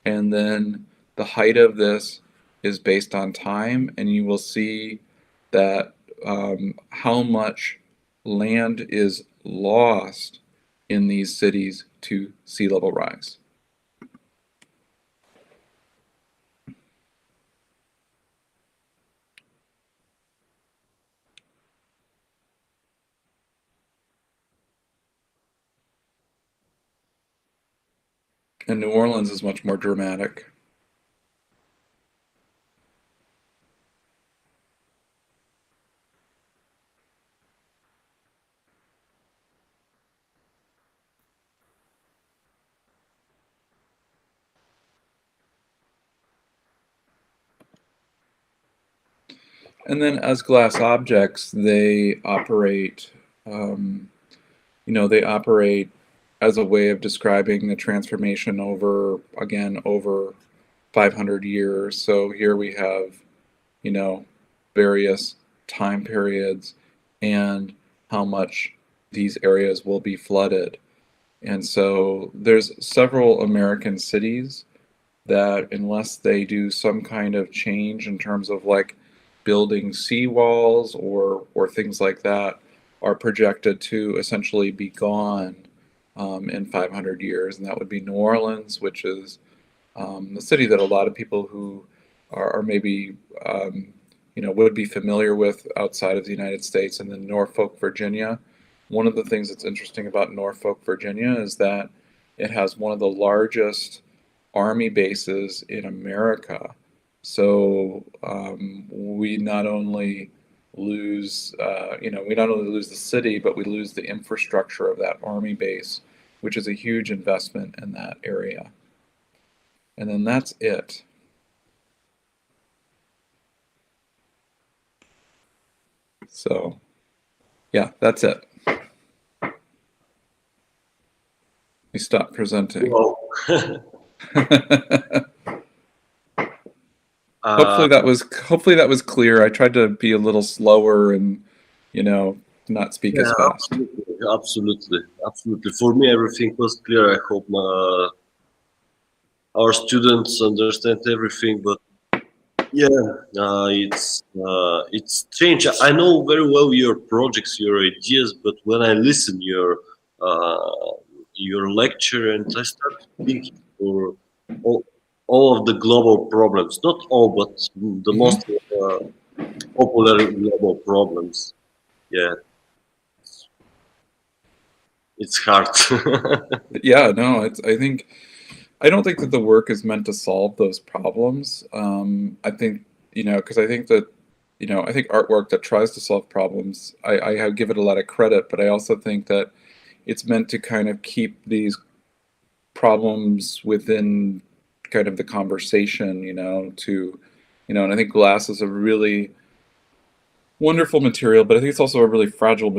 Speaker 2: And then the height of this is based on time. And you will see that how much land is lost in these cities to sea level rise. And New Orleans is much more dramatic. And then as glass objects, they operate, they operate as a way of describing the transformation over 500 years. So here we have, various time periods and how much these areas will be flooded. And so there's several American cities that, unless they do some kind of change in terms of like building seawalls or things like that, are projected to essentially be gone in 500 years. And that would be New Orleans, which is the city that a lot of people who are maybe would be familiar with outside of the United States. And then Norfolk, Virginia. One of the things that's interesting about Norfolk, Virginia is that it has one of the largest army bases in America. So we not only lose, the city, but we lose the infrastructure of that army base, which is a huge investment in that area. And then that's it. So, yeah, that's it. We stop presenting. Hopefully that was clear. I tried to be a little slower and, not speak as fast.
Speaker 1: Absolutely. For me, everything was clear. I hope our students understand everything. But it's strange. I know very well your projects, your ideas, but when I listen your lecture and I start thinking for all of the global problems, not all, but the most popular global problems. Yeah, it's hard.
Speaker 2: Yeah, no, I don't think that the work is meant to solve those problems. I think, because I think that, I think artwork that tries to solve problems, I give it a lot of credit, but I also think that it's meant to kind of keep these problems within kind of the conversation, and I think glass is a really wonderful material, but I think it's also a really fragile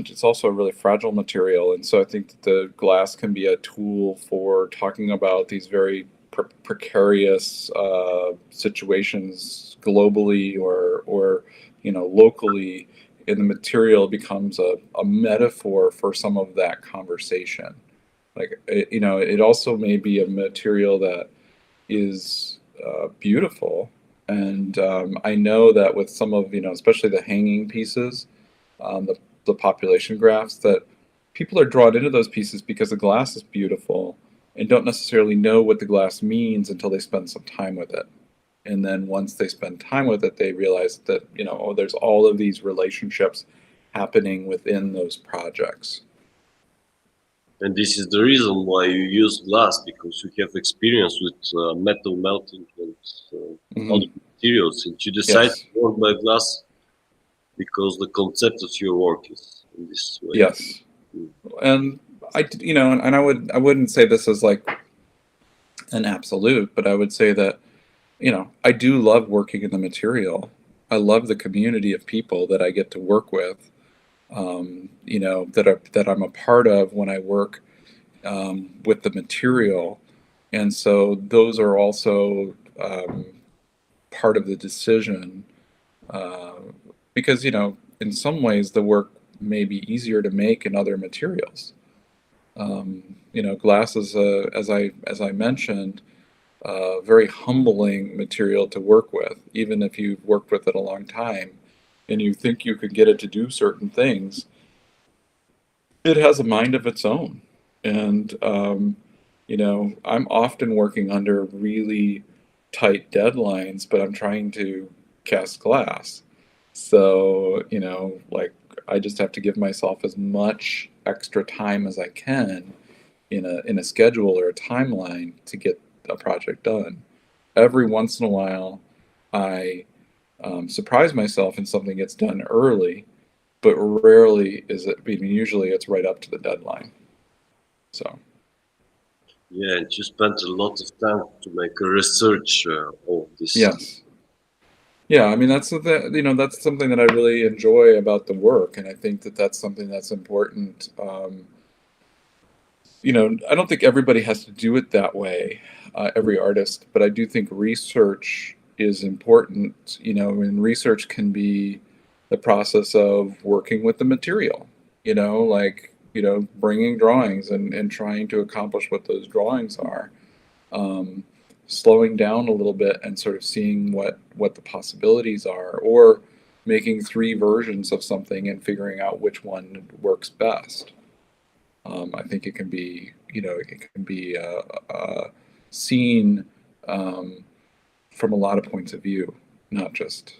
Speaker 2: material. And so I think that the glass can be a tool for talking about these very precarious situations globally or locally, and the material becomes a metaphor for some of that conversation. Like, it also may be a material that is beautiful. And I know that with some of, especially the hanging pieces, the population graphs, that people are drawn into those pieces because the glass is beautiful and don't necessarily know what the glass means until they spend some time with it. And then once they spend time with it, they realize that, there's all of these relationships happening within those projects.
Speaker 1: And this is the reason why you use glass, because you have experience with metal melting and other materials, and you decide to work by glass because the concept of your work is in this way.
Speaker 2: Yes, and I wouldn't say this is like an absolute, but I would say that I do love working in the material. I love the community of people that I get to work with. That I'm a part of when I work with the material, and so those are also part of the decision, because in some ways the work may be easier to make in other materials. Glass is as I mentioned, very humbling material to work with, even if you've worked with it a long time and you think you could get it to do certain things. It has a mind of its own. And, I'm often working under really tight deadlines, but I'm trying to cast glass. So, I just have to give myself as much extra time as I can in a schedule or a timeline to get a project done. Every once in a while, I surprise myself and something gets done early, but rarely is it. Usually it's right up to the deadline. So.
Speaker 1: Yeah, and you spent a lot of time to make a research of this.
Speaker 2: Yes. Yeah, that's that's something that I really enjoy about the work, and I think that that's something that's important. I don't think everybody has to do it that way, every artist, but I do think research is important, and research can be the process of working with the material, bringing drawings and trying to accomplish what those drawings are, slowing down a little bit and sort of seeing what the possibilities are, or making 3 versions of something and figuring out which one works best. I think it can be, seen from a lot of points of view, not just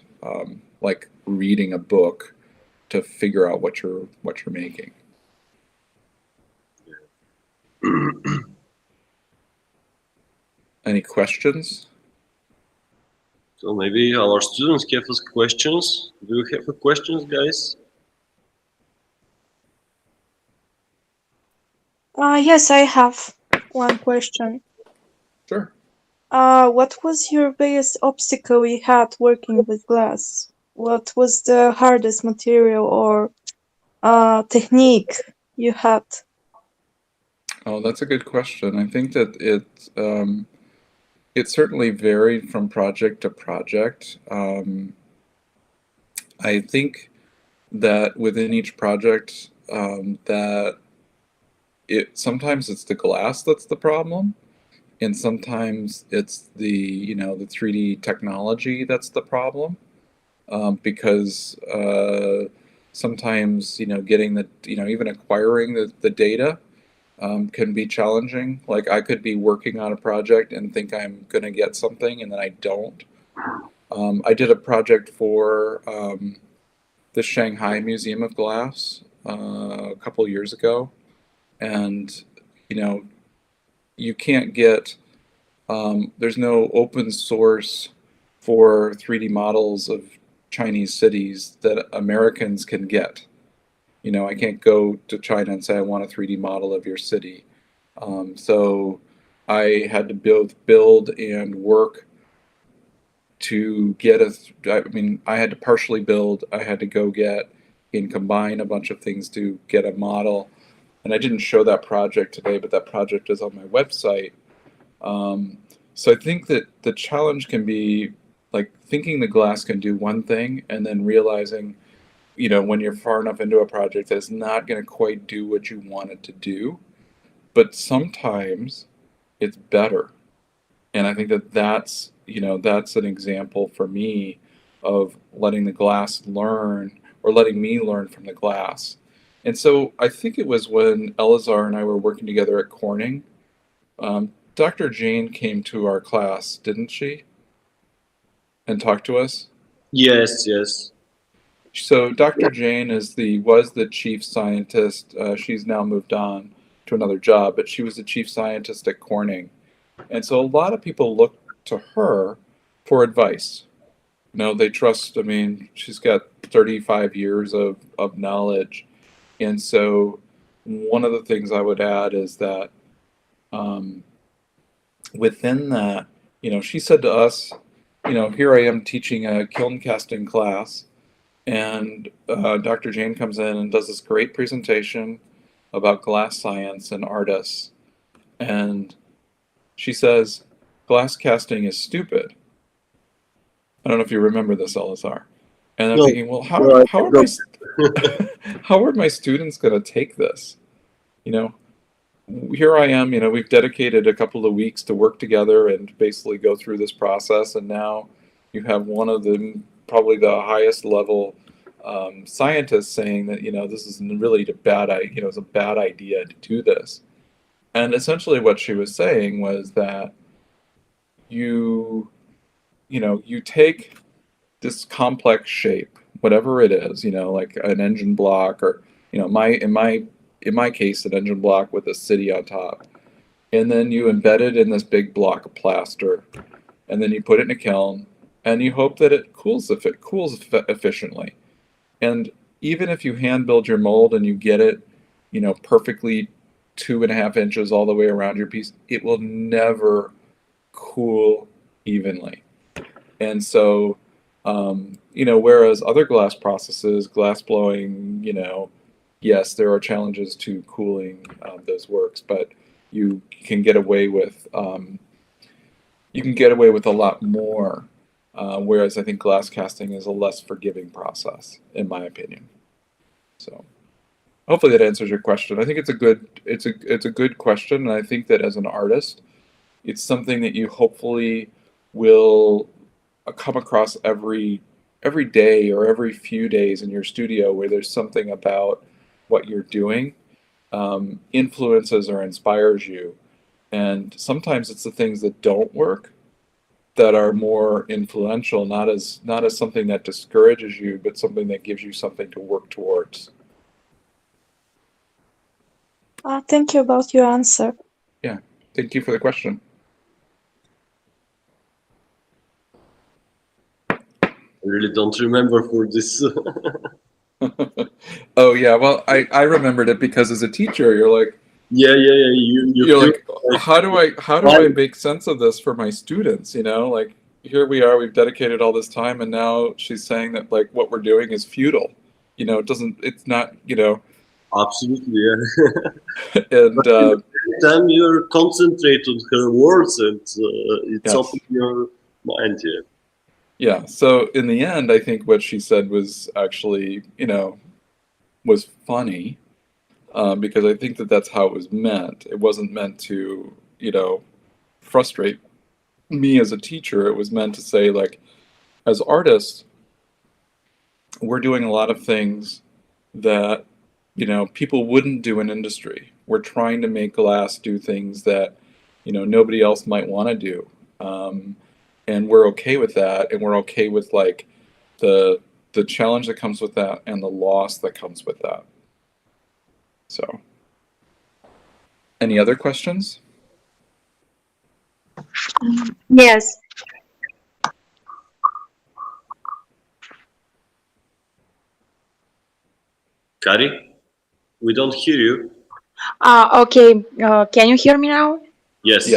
Speaker 2: like reading a book to figure out what you're making. Any questions?
Speaker 1: So maybe our students have us questions. Do you have questions, guys?
Speaker 3: Yes, I have one question.
Speaker 2: Sure.
Speaker 3: What was your biggest obstacle you had working with glass? What was the hardest material or technique you had?
Speaker 2: Oh, that's a good question. I think that it certainly varied from project to project. I think that within each project, that sometimes it's the glass that's the problem, and sometimes it's the the 3D technology that's the problem, because sometimes getting the even acquiring the data can be challenging. Like I could be working on a project and think I'm going to get something, and then I don't. I did a project for the Shanghai Museum of Glass a couple of years ago, and you can't get there's no open source for 3D models of Chinese cities that Americans can get. I can't go to China and say I want a 3D model of your city. So I had to build and work to get I had to partially build, I had to go get and combine a bunch of things to get a model. And I didn't show that project today, but that project is on my website. So I think that the challenge can be like thinking the glass can do one thing and then realizing, when you're far enough into a project that it's not going to quite do what you want it to do. But sometimes it's better. And I think that's an example for me of letting the glass learn, or letting me learn from the glass. And so I think it was when Elazar and I were working together at Corning, Dr. Jane came to our class, didn't she? And talked to us?
Speaker 1: Yes, yes.
Speaker 2: So Dr. Jane was the chief scientist. She's now moved on to another job, but she was the chief scientist at Corning. And so a lot of people look to her for advice. They trust, she's got 35 years of knowledge. And so one of the things I would add is that within that, she said to us, here I am teaching a kiln casting class, and Dr. Jane comes in and does this great presentation about glass science and artists. And she says, glass casting is stupid. I don't know if you remember this, Elazar. And I'm thinking, well, how are my students going to take this? Here I am, we've dedicated a couple of weeks to work together and basically go through this process. And now you have one of probably the highest level scientists saying that, this is really it's a bad idea to do this. And essentially what she was saying was that you take this complex shape, whatever it is, like an engine block, or, in my case, an engine block with a city on top. And then you embed it in this big block of plaster. And then you put it in a kiln. And you hope that it cools efficiently. And even if you hand build your mold and you get it, perfectly 2.5 inches all the way around your piece, it will never cool evenly. And so, whereas other glass processes, glass blowing, yes, there are challenges to cooling those works, but you can get away with a lot more. Whereas I think glass casting is a less forgiving process, in my opinion. So, hopefully that answers your question. I think it's a good question, and I think that as an artist, it's something that you hopefully will come across every day or every few days in your studio, where there's something about what you're doing influences or inspires you. And sometimes it's the things that don't work that are more influential, not as something that discourages you, but something that gives you something to work towards.
Speaker 3: Thank you about your answer.
Speaker 2: Yeah, thank you for the question.
Speaker 1: I really don't remember for this.
Speaker 2: Oh yeah, well I remembered it because as a teacher you're like, you're like, how do I make sense of this for my students? Like, here we are, we've dedicated all this time, and now she's saying that like what we're doing is futile. It's not.
Speaker 1: Absolutely, yeah.
Speaker 2: And
Speaker 1: but at the same time, you're concentrate on her words, and it's open your mind here.
Speaker 2: Yeah. So in the end, I think what she said was actually, was funny. Because I think that that's how it was meant. It wasn't meant to, frustrate me as a teacher. It was meant to say, like, as artists, we're doing a lot of things that, people wouldn't do in industry. We're trying to make glass do things that, nobody else might want to do. And we're okay with that. And we're okay with, like, the challenge that comes with that and the loss that comes with that. So, any other questions?
Speaker 4: Yes.
Speaker 1: Kari, we don't hear you.
Speaker 4: Okay. Can you hear me now?
Speaker 1: Yes,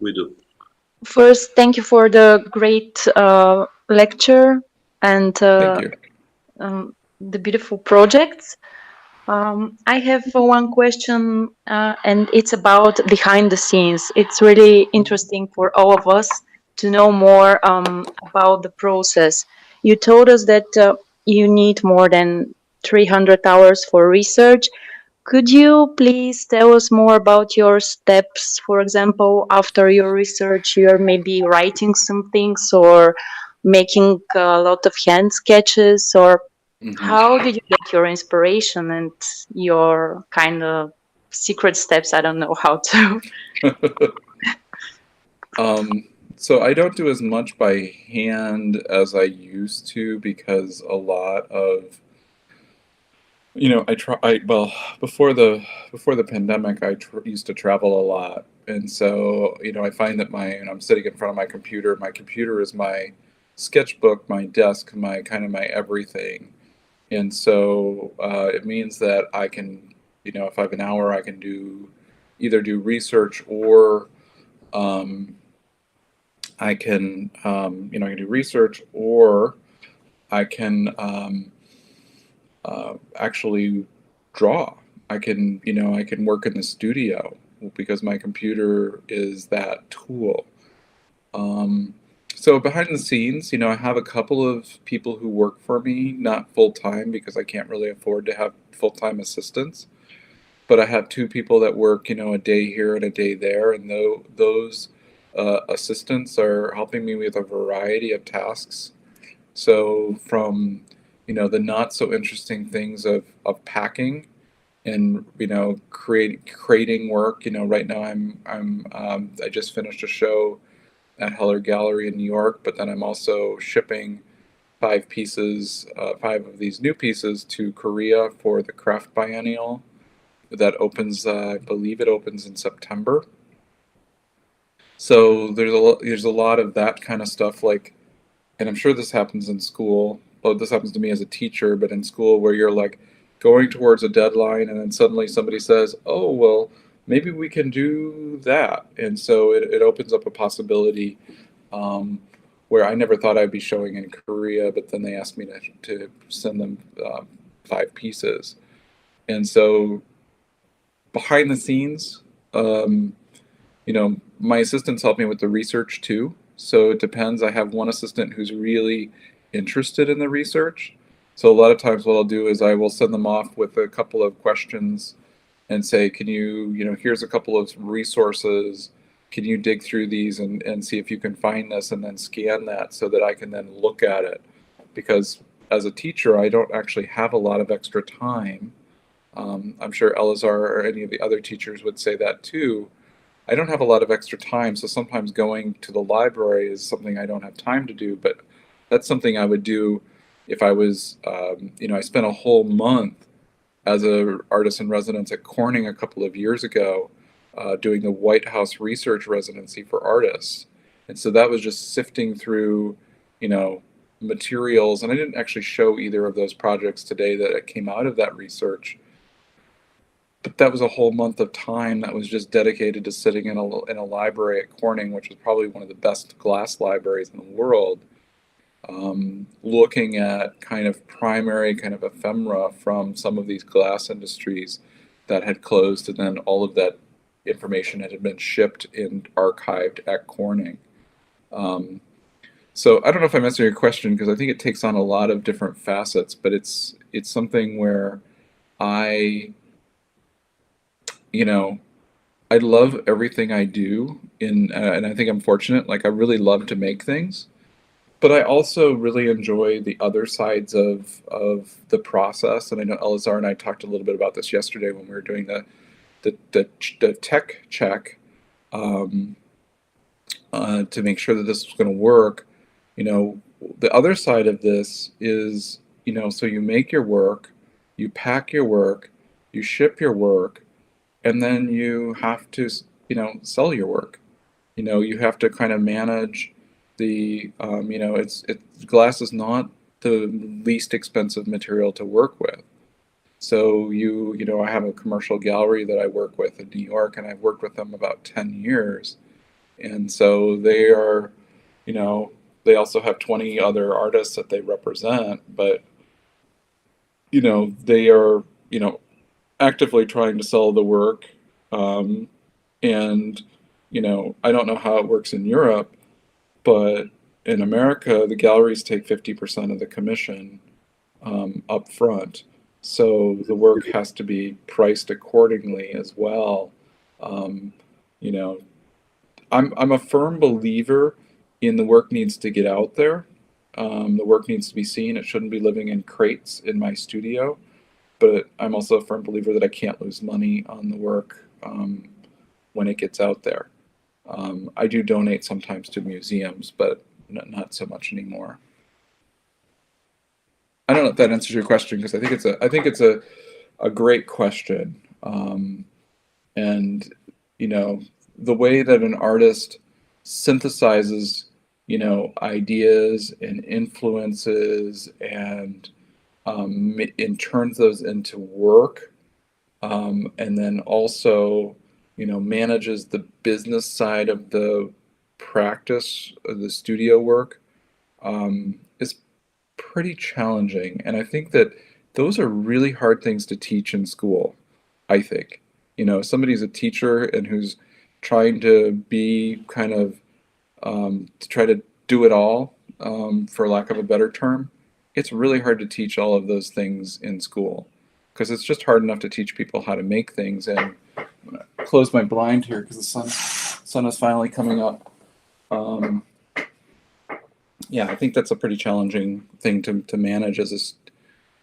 Speaker 1: we do.
Speaker 4: First, thank you for the great lecture and
Speaker 2: Thank you.
Speaker 4: The beautiful projects. I have one question, and it's about behind the scenes. It's really interesting for all of us to know more about the process. You told us that you need more than 300 hours for research. Could you please tell us more about your steps? For example, after your research, you're maybe writing some things or making a lot of hand sketches, or how did you get your inspiration and your kind of secret steps. I don't know how to.
Speaker 2: So I don't do as much by hand as I used to, because a lot of, well, before the pandemic, I used to travel a lot. And so, I find that I'm sitting in front of my computer is my sketchbook, my desk, my everything. And so it means that I can, if I have an hour, I can either do research, or I can do research, or I can actually draw. I can work in the studio, because my computer is that tool. So behind the scenes, I have a couple of people who work for me, not full-time, because I can't really afford to have full-time assistants. But I have two people that work, a day here and a day there, and those assistants are helping me with a variety of tasks. So from, the not so interesting things of packing and, creating work. Right now I just finished a show at Heller Gallery in New York, but then I'm also shipping 5 of these new pieces to Korea for the Craft Biennial that opens, I believe it opens in September. So there's a lot of that kind of stuff, like, and I'm sure this happens in school. Well, this happens to me as a teacher, but in school, where you're like going towards a deadline, and then suddenly somebody says, "Oh, well, maybe we can do that," and so it opens up a possibility where I never thought I'd be showing in Korea, but then they asked me to send them 5 pieces, and so behind the scenes, my assistants help me with the research too. So it depends. I have one assistant who's really interested in the research. So a lot of times what I'll do is I will send them off with a couple of questions and say, can you, here's a couple of resources. Can you dig through these and see if you can find this, and then scan that so that I can then look at it? Because as a teacher, I don't actually have a lot of extra time. I'm sure Elazar or any of the other teachers would say that too. I don't have a lot of extra time, so sometimes going to the library is something I don't have time to do, but that's something I would do if I was, I spent a whole month as an artist in residence at Corning a couple of years ago, doing the White House Research Residency for artists. And so that was just sifting through, materials, and I didn't actually show either of those projects today that came out of that research. But that was a whole month of time that was just dedicated to sitting in a library at Corning, which is probably one of the best glass libraries in the world, looking at kind of primary kind of ephemera from some of these glass industries that had closed, and then all of that information had been shipped and archived at Corning. So I don't know if I'm answering your question, because I think it takes on a lot of different facets, but it's something where I love everything I do, and I think I'm fortunate. Like, I really love to make things, but I also really enjoy the other sides of the process. And I know Elazar and I talked a little bit about this yesterday when we were doing the tech check to make sure that this was going to work. The other side of this is, so you make your work, you pack your work, you ship your work, and then you have to, sell your work. You have to kind of manage the, glass is not the least expensive material to work with. So I have a commercial gallery that I work with in New York, and I've worked with them about 10 years. And so they are, they also have 20 other artists that they represent, but, they are, actively trying to sell the work. And, I don't know how it works in Europe, but in America, the galleries take 50% of the commission up front. So the work has to be priced accordingly as well. I'm a firm believer in the work needs to get out there. The work needs to be seen. It shouldn't be living in crates in my studio. but I'm also a firm believer that I can't lose money on the work when it gets out there. I do donate sometimes to museums, but not so much anymore. I don't know if that answers your question, because I think it's a great question. And the way that an artist synthesizes ideas and influences and turns those into work, and then also manages the business side of the practice of the studio work, is pretty challenging. And I think that those are really hard things to teach in school. I think somebody's a teacher and who's trying to be kind of to try to do it all, for lack of a better term. It's really hard to teach all of those things in school, because it's just hard enough to teach people how to make things. And I'm going to close my blind here because the sun is finally coming up. Yeah, I think that's a pretty challenging thing to manage as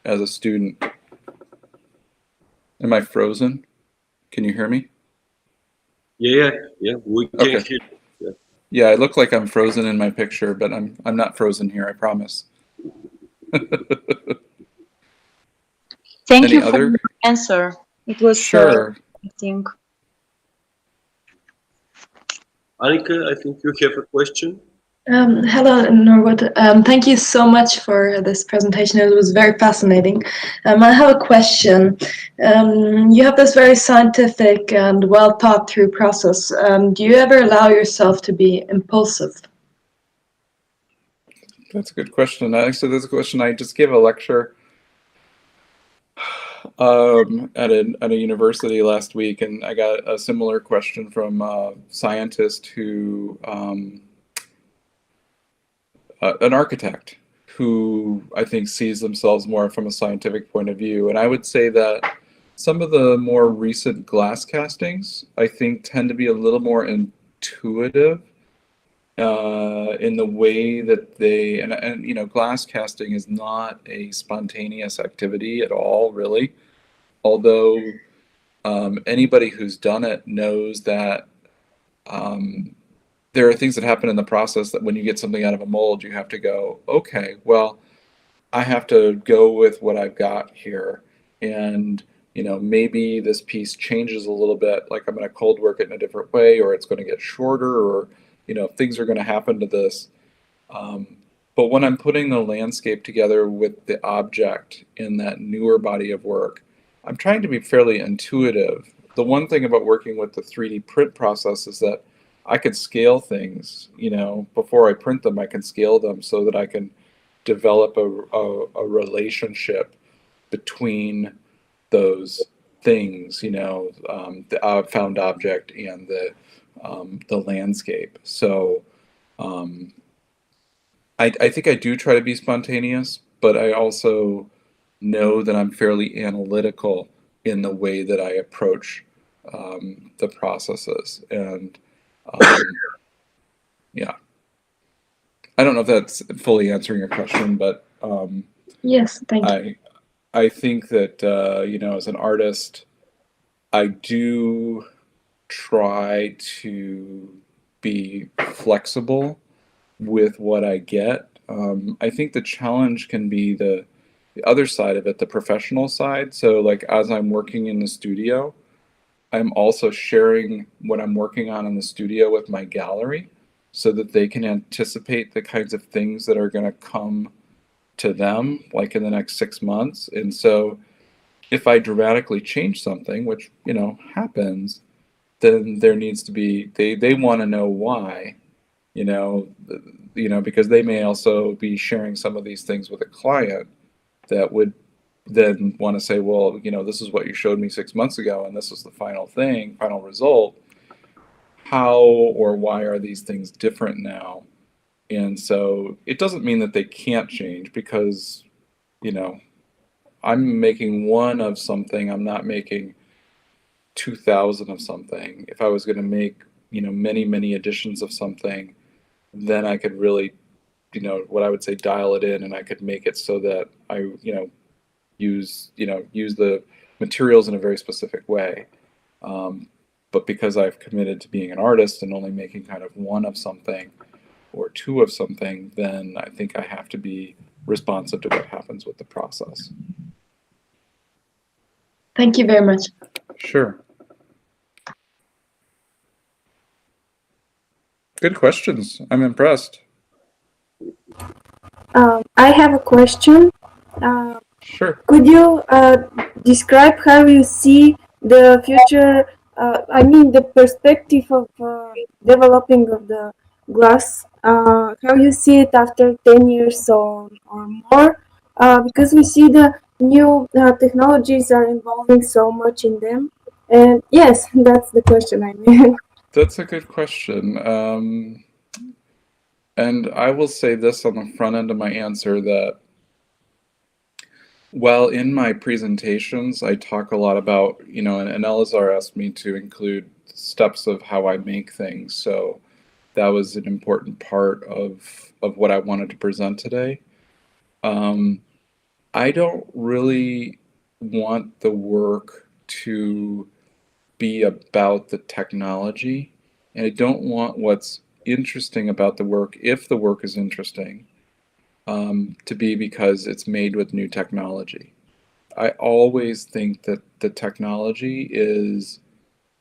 Speaker 2: a student. Am I frozen? Can you hear me?
Speaker 1: Yeah, we can
Speaker 2: Okay.
Speaker 1: hear you.
Speaker 2: Yeah, I look like I'm frozen in my picture, but I'm not frozen here, I promise.
Speaker 4: Thank
Speaker 2: Any
Speaker 4: you for
Speaker 2: other?
Speaker 4: your answer. It was
Speaker 2: Sure.
Speaker 4: I think.
Speaker 1: Annika, I think you have a question.
Speaker 5: Hello, Norwood. Thank you so much for this presentation. It was very fascinating. I have a question. You have this very scientific and well thought through process. Do you ever allow yourself to be impulsive?
Speaker 2: That's a good question. Actually, that's a question. I just gave a lecture at a university last week, and I got a similar question from a scientist who, an architect who I think sees themselves more from a scientific point of view. And I would say that some of the more recent glass castings, I think, tend to be a little more intuitive in the way that they, and glass casting is not a spontaneous activity at all, really. Although anybody who's done it knows that there are things that happen in the process that when you get something out of a mold, you have to go, okay, well, I have to go with what I've got here. And, maybe this piece changes a little bit, like I'm going to cold work it in a different way, or it's going to get shorter, or, things are going to happen to this. But when I'm putting the landscape together with the object in that newer body of work, I'm trying to be fairly intuitive. The one thing about working with the 3D print process is that I can scale things, before I print them, I can scale them so that I can develop a relationship between those things, the found object and the landscape. So I think I do try to be spontaneous, but I also know that I'm fairly analytical in the way that I approach the processes. And yeah, I don't know if that's fully answering your question, but
Speaker 5: Yes, thank you.
Speaker 2: I think that as an artist, I do try to be flexible with what I get. I think the challenge can be the other side of it, the professional side. So like as I'm working in the studio, I'm also sharing what I'm working on in the studio with my gallery so that they can anticipate the kinds of things that are going to come to them like in the next 6 months. And so if I dramatically change something, which, happens, then there needs to be, they want to know why, because they may also be sharing some of these things with a client that would then want to say, well, this is what you showed me 6 months ago, and this is the final result. How or why are these things different now? And so it doesn't mean that they can't change, because, I'm making one of something, I'm not making 2,000 of something. If I was going to make, many, many editions of something, then I could really, what I would say, dial it in, and I could make it so that I, use the materials in a very specific way. But because I've committed to being an artist and only making kind of one of something or two of something, then I think I have to be responsive to what happens with the process.
Speaker 5: Thank you very much.
Speaker 2: Sure. Good questions. I'm impressed.
Speaker 6: I have a question.
Speaker 2: Sure.
Speaker 6: Could you describe how you see the future, the perspective of developing of the glass, how you see it after 10 years or more, because we see the new technologies are involving so much in them. And yes, that's the question I mean.
Speaker 2: That's a good question. And I will say this on the front end of my answer, that while in my presentations I talk a lot about, and Elazar asked me to include steps of how I make things, so that was an important part of what I wanted to present today. I don't really want the work to be about the technology, and I don't want what's interesting about the work, if the work is interesting, to be because it's made with new technology. I always think that the technology is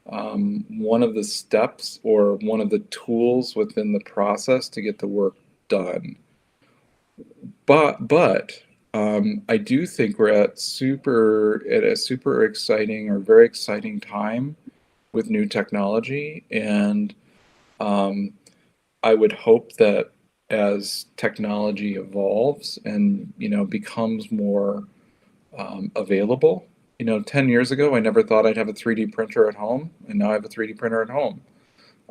Speaker 2: one of the steps or one of the tools within the process to get the work done. But I do think we're at a super exciting or very exciting time with new technology, and I would hope that as technology evolves and becomes more available. 10 years ago, I never thought I'd have a 3D printer at home, and now I have a 3D printer at home.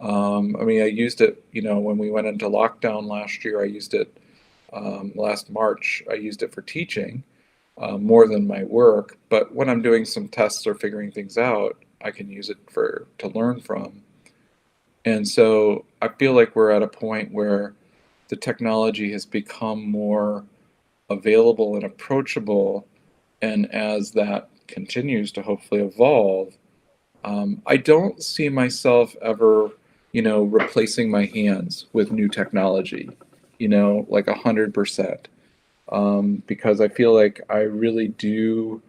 Speaker 2: I used it, when we went into lockdown last year. I used it last March. I used it for teaching more than my work. But when I'm doing some tests or figuring things out, I can use it to learn from. And so I feel like we're at a point where the technology has become more available and approachable. And as that continues to hopefully evolve, I don't see myself ever, replacing my hands with new technology, like 100%. Because I feel like I really do,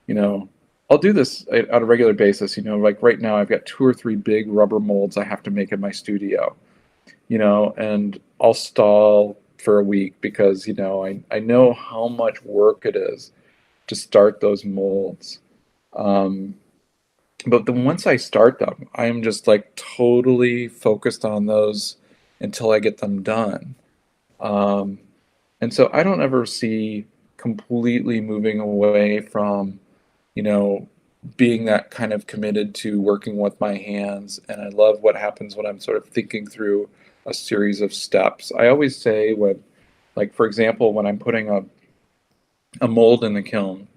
Speaker 2: I'll do this on a regular basis, like right now I've got 2 or 3 big rubber molds I have to make in my studio, and I'll stall for a week because, I know how much work it is to start those molds. But then once I start them, I am just like totally focused on those until I get them done. And so I don't ever see completely moving away from, being that kind of committed to working with my hands. And I love what happens when I'm sort of thinking through a series of steps. I always say for example, when I'm putting a mold in the kiln,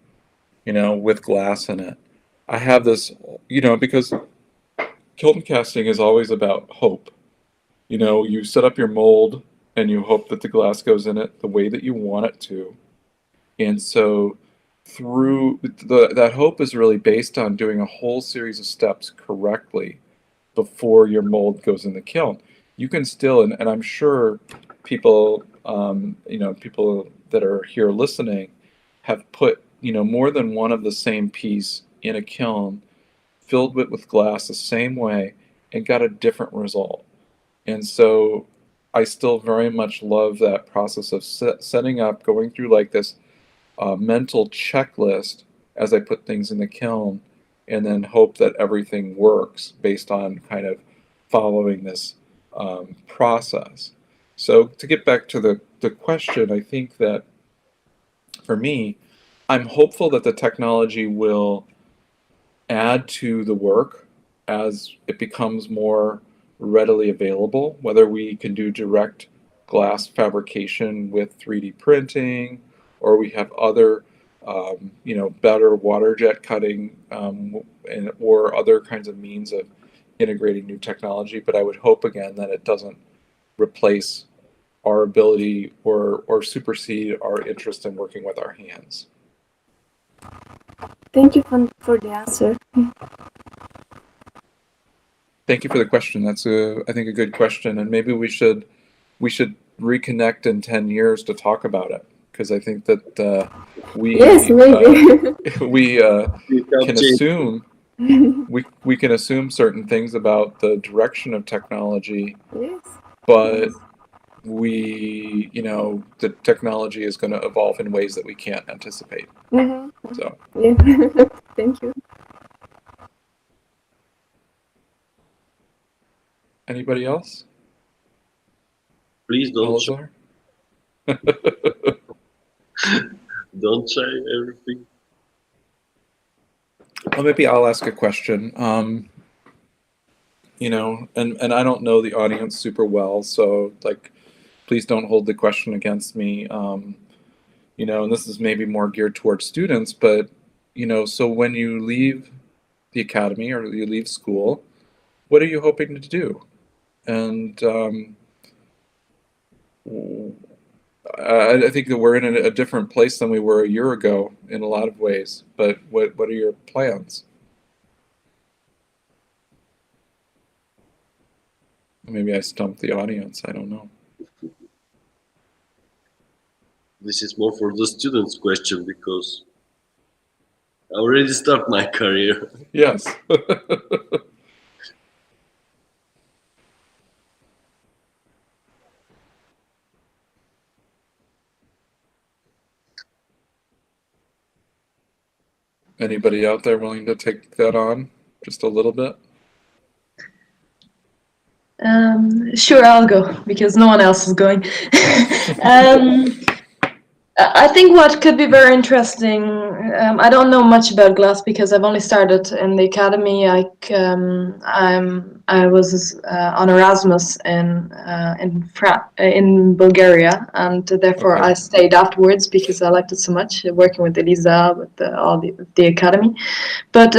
Speaker 2: with glass in it, I have this, because kiln casting is always about hope. You set up your mold and you hope that the glass goes in it the way that you want it to. And so through that hope is really based on doing a whole series of steps correctly before your mold goes in the kiln. You can still, and I'm sure people, people that are here listening have put, more than one of the same piece in a kiln, filled it with glass the same way, and got a different result. And so I still very much love that process of setting up, going through like this mental checklist as I put things in the kiln, and then hope that everything works based on kind of following this process. So to get back to the question, I think that for me, I'm hopeful that the technology will add to the work as it becomes more readily available, whether we can do direct glass fabrication with 3D printing, or we have other, better water jet cutting, or other kinds of means of integrating new technology. But I would hope again that it doesn't replace our ability or supersede our interest in working with our hands.
Speaker 6: Thank you for the answer.
Speaker 2: Thank you for the question. That's I think a good question, and maybe we should reconnect in 10 years to talk about it, because I think that
Speaker 6: Yes, maybe.
Speaker 2: we can
Speaker 1: change.
Speaker 2: assume we can assume certain things about the direction of technology,
Speaker 6: Yes.
Speaker 2: but we, the technology is going to evolve in ways that we can't anticipate.
Speaker 6: Mm-hmm.
Speaker 2: So
Speaker 6: Yeah. Thank you.
Speaker 2: anybody else?
Speaker 1: Please don't
Speaker 2: Elazar?
Speaker 1: don't try everything.
Speaker 2: Well, maybe I'll ask a question. And I don't know the audience super well, so please don't hold the question against me. And this is maybe more geared towards students, but so when you leave the academy or you leave school, what are you hoping to do? And I think that we're in a different place than we were a year ago in a lot of ways, but what are your plans? Maybe I stumped the audience, I don't know.
Speaker 1: This is more for the students' question, because I already start my career.
Speaker 2: Yes. Anybody out there willing to take that on just a little bit?
Speaker 5: Sure, I'll go because no one else is going. I think what could be very interesting, I don't know much about glass because I've only started in the academy. I was on Erasmus in Bulgaria, and therefore
Speaker 2: Okay.
Speaker 5: I stayed afterwards because I liked it so much, working with Elisa, with all the academy. But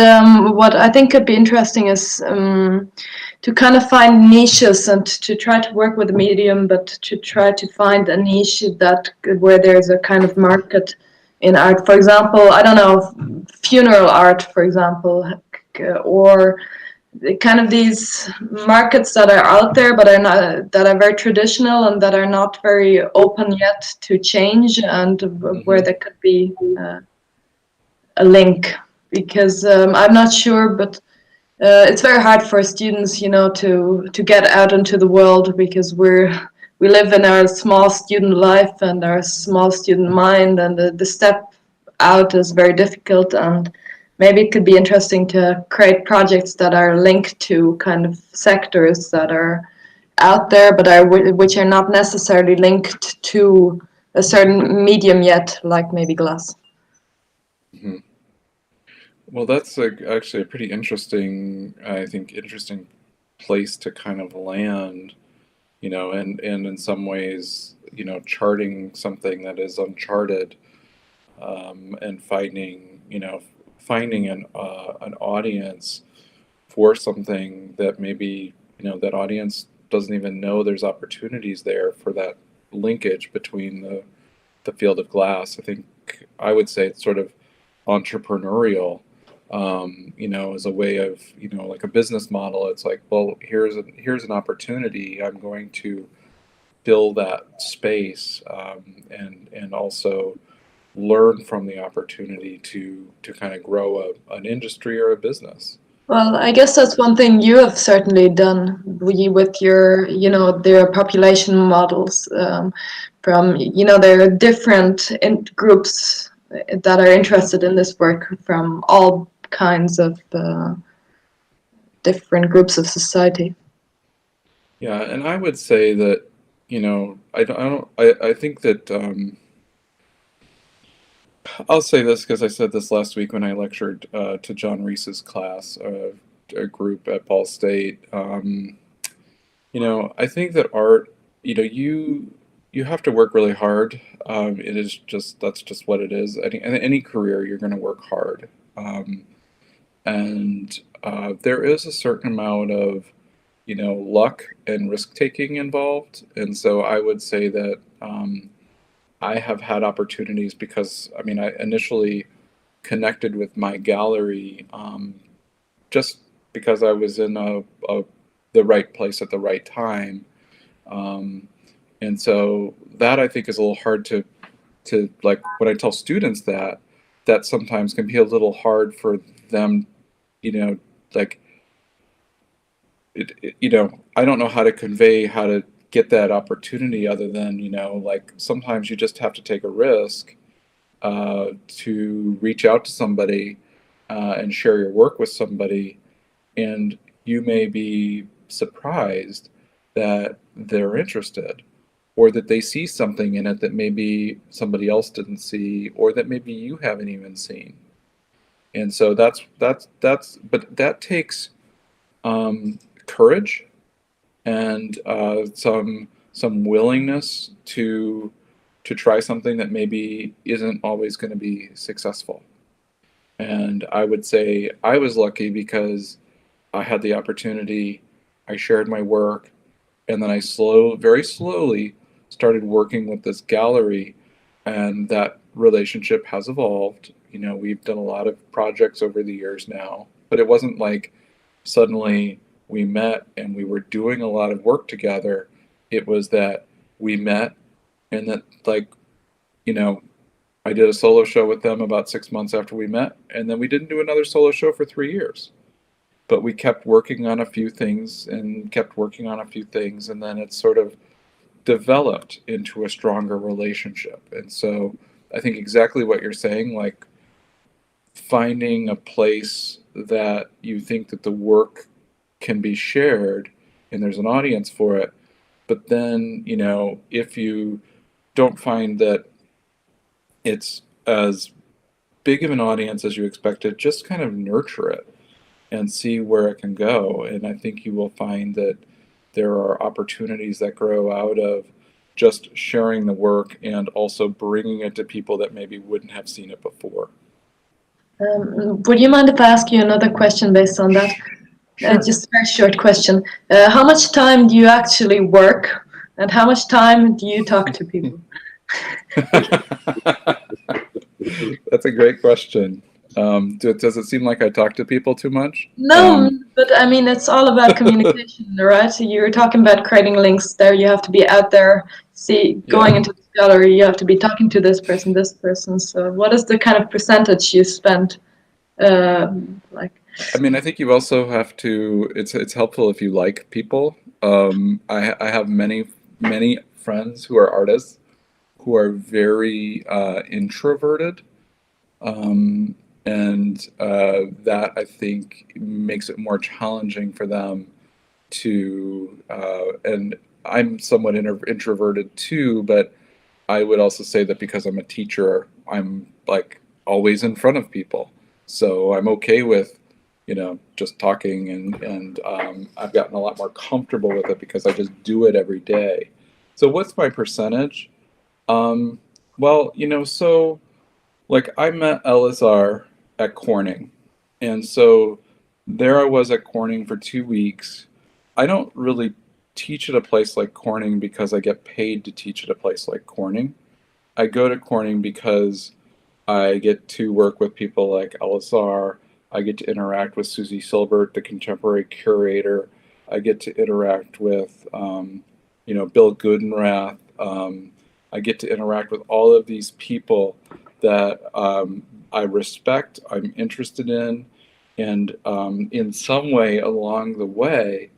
Speaker 5: what I think could be interesting is to kind of find niches and to try to work with the medium, but to try to find a niche where there's a kind of market in art. For example, I don't know, funeral art, for example, or kind of these markets that are out there, but that are very traditional and that are not very open yet to change, and where there could be a link. Because I'm not sure, but it's very hard for students, to get out into the world, because we live in our small student life and our small student mind, and the step out is very difficult. And maybe it could be interesting to create projects that are linked to kind of sectors that are out there, but which are not necessarily linked to a certain medium yet, like maybe glass.
Speaker 2: Mm-hmm. Well, that's actually a pretty interesting place to kind of land, and in some ways, charting something that is uncharted, and finding an audience for something that maybe, that audience doesn't even know there's opportunities there for that linkage between the field of glass. I think I would say it's sort of entrepreneurial, as a way of, like a business model. It's like, well, here's an opportunity. I'm going to fill that space, and also learn from the opportunity to kind of grow an industry or a business.
Speaker 5: Well, I guess that's one thing you have certainly done with your, their population models. There are different groups that are interested in this work from all kinds of different groups of society.
Speaker 2: Yeah, and I would say that, I think that, I'll say this because I said this last week when I lectured to John Reese's class, a group at Ball State. I think that art, you have to work really hard. That's just what it is. Any career, you're going to work hard. And there is a certain amount of, luck and risk-taking involved. And so I would say that I have had opportunities because, I initially connected with my gallery just because I was in the right place at the right time. And so that I think is a little hard to like, when I tell students that sometimes can be a little hard for them, like, I don't know how to convey how to get that opportunity other than, like sometimes you just have to take a risk to reach out to somebody and share your work with somebody, and you may be surprised that they're interested, or that they see something in it that maybe somebody else didn't see, or that maybe you haven't even seen. And so but that takes courage and some willingness to try something that maybe isn't always going to be successful. And I would say I was lucky because I had the opportunity, I shared my work, and then I very slowly started working with this gallery, and that relationship has evolved. We've done a lot of projects over the years now, but it wasn't like suddenly we met and we were doing a lot of work together. It was that we met, and that, like, I did a solo show with them about 6 months after we met, and then we didn't do another solo show for 3 years. But we kept working on a few things and kept working on a few things, and then it sort of developed into a stronger relationship. And so I think exactly what you're saying, like finding a place that you think that the work can be shared and there's an audience for it. But then, if you don't find that it's as big of an audience as you expected, just kind of nurture it and see where it can go. And I think you will find that there are opportunities that grow out of just sharing the work and also bringing it to people that maybe wouldn't have seen it before.
Speaker 5: Would you mind if I ask you another question based on that?
Speaker 2: Sure.
Speaker 5: Just a very short question. How much time do you actually work, and how much time do you talk to people?
Speaker 2: That's a great question. Does it seem like I talk to people too much?
Speaker 5: No, but I mean, it's all about communication, right? So you're talking about creating links there. You have to be out there, going into the gallery. You have to be talking to this person, this person. So what is the kind of percentage you spend, like?
Speaker 2: I mean, I think you also have to, it's helpful if you like people. I have many friends who are artists who are very introverted. And that, I think, makes it more challenging for them to, and I'm somewhat introverted too, but I would also say that because I'm a teacher, I'm like always in front of people. So I'm okay with, just talking, and I've gotten a lot more comfortable with it because I just do it every day. So what's my percentage? Well, so like I met Elazar at Corning, and so there I was at Corning for 2 weeks. I don't really teach at a place like Corning because I get paid to teach at a place like Corning. I go to Corning because I get to work with people like Elazar. I get to interact with Susie Silbert, the contemporary curator. I get to interact with, Bill Goodenrath. I get to interact with all of these people that I respect, I'm interested in, and in some way along the way,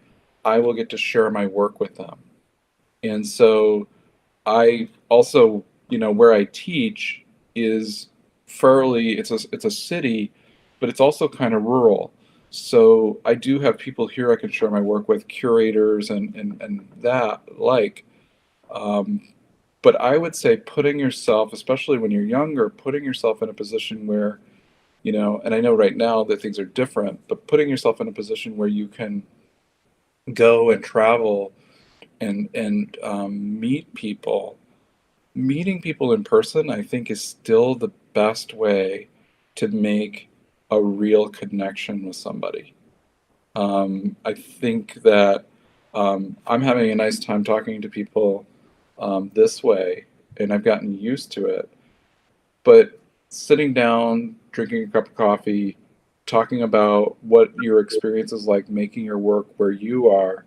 Speaker 2: I will get to share my work with them. And so I also, where I teach is fairly, it's a city, but it's also kind of rural. So I do have people here I can share my work with, curators and that, like, but I would say putting yourself, especially when you're younger, putting yourself in a position where, and I know right now that things are different, but putting yourself in a position where you can go and travel and meet people. Meeting people in person, I think, is still the best way to make a real connection with somebody. I think that I'm having a nice time talking to people this way, and I've gotten used to it. But sitting down, drinking a cup of coffee, talking about what your experience is like making your work where you are,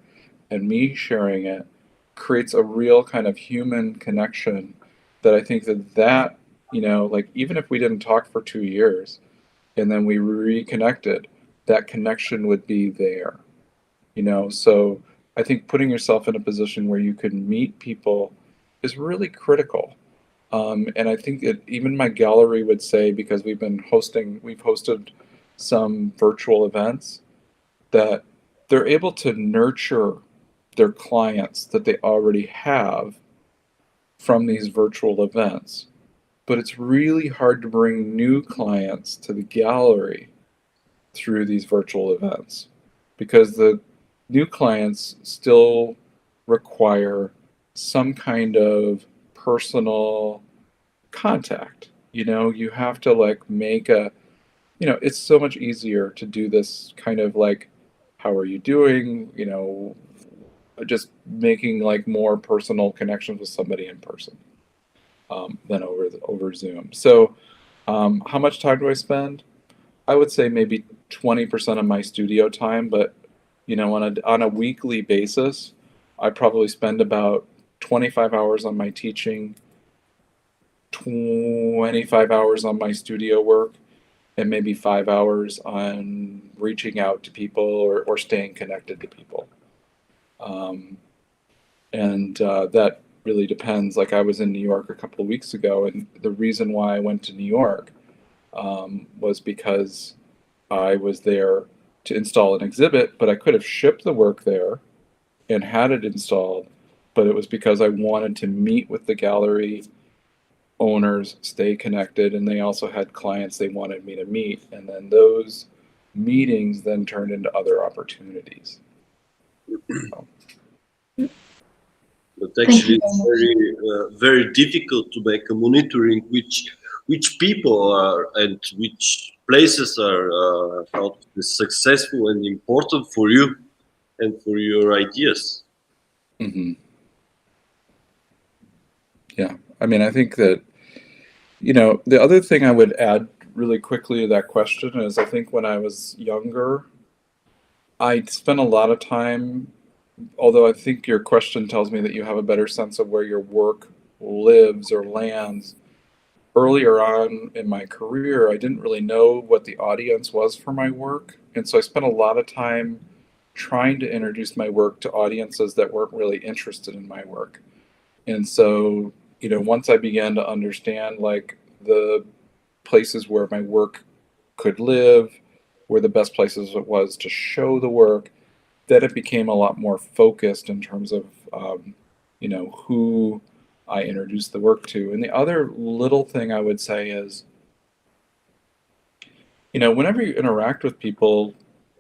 Speaker 2: and me sharing it, creates a real kind of human connection that I think that, like even if we didn't talk for 2 years and then we reconnected, that connection would be there, So I think putting yourself in a position where you can meet people is really critical. And I think that even my gallery would say, because we've hosted some virtual events, that they're able to nurture their clients that they already have from these virtual events. But it's really hard to bring new clients to the gallery through these virtual events, because the new clients still require some kind of personal contact. You have to like make it's so much easier to do this kind of like, how are you doing? Just making like more personal connections with somebody in person than over Zoom. So how much time do I spend? I would say maybe 20% of my studio time, but on a weekly basis, I probably spend about 25 hours on my teaching, 25 hours on my studio work, and maybe 5 hours on reaching out to people or staying connected to people. That really depends. Like I was in New York a couple of weeks ago, and the reason why I went to New York was because I was there to install an exhibit, but I could have shipped the work there and had it installed, but it was because I wanted to meet with the gallery owners, stay connected, and they also had clients they wanted me to meet, and then those meetings then turned into other opportunities.
Speaker 1: But actually, it's very difficult to make a monitoring which people are and which places are successful and important for you and for your ideas.
Speaker 2: Mm-hmm. Yeah, I mean, I think that, the other thing I would add really quickly to that question is, I think when I was younger, I spent a lot of time, although I think your question tells me that you have a better sense of where your work lives or lands. Earlier on in my career, I didn't really know what the audience was for my work. And so I spent a lot of time trying to introduce my work to audiences that weren't really interested in my work. And so, once I began to understand like the places where my work could live, where the best places it was to show the work, then it became a lot more focused in terms of, who I introduced the work to. And the other little thing I would say is, whenever you interact with people,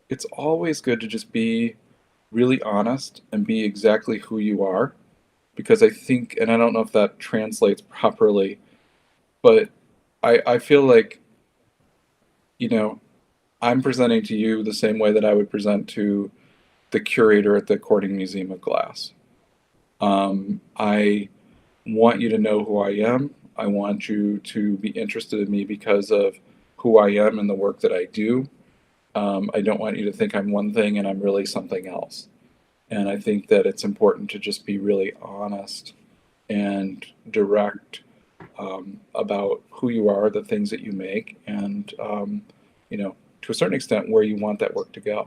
Speaker 2: it's always good to just be really honest and be exactly who you are. Because I think, and I don't know if that translates properly, but I feel like, I'm presenting to you the same way that I would present to the curator at the Corning Museum of Glass. I want you to know who I am. I want you to be interested in me because of who I am and the work that I do. I don't want you to think I'm one thing and I'm really something else. And I think that it's important to just be really honest and direct about who you are, the things that you make, and, to a certain extent, where you want that work to go.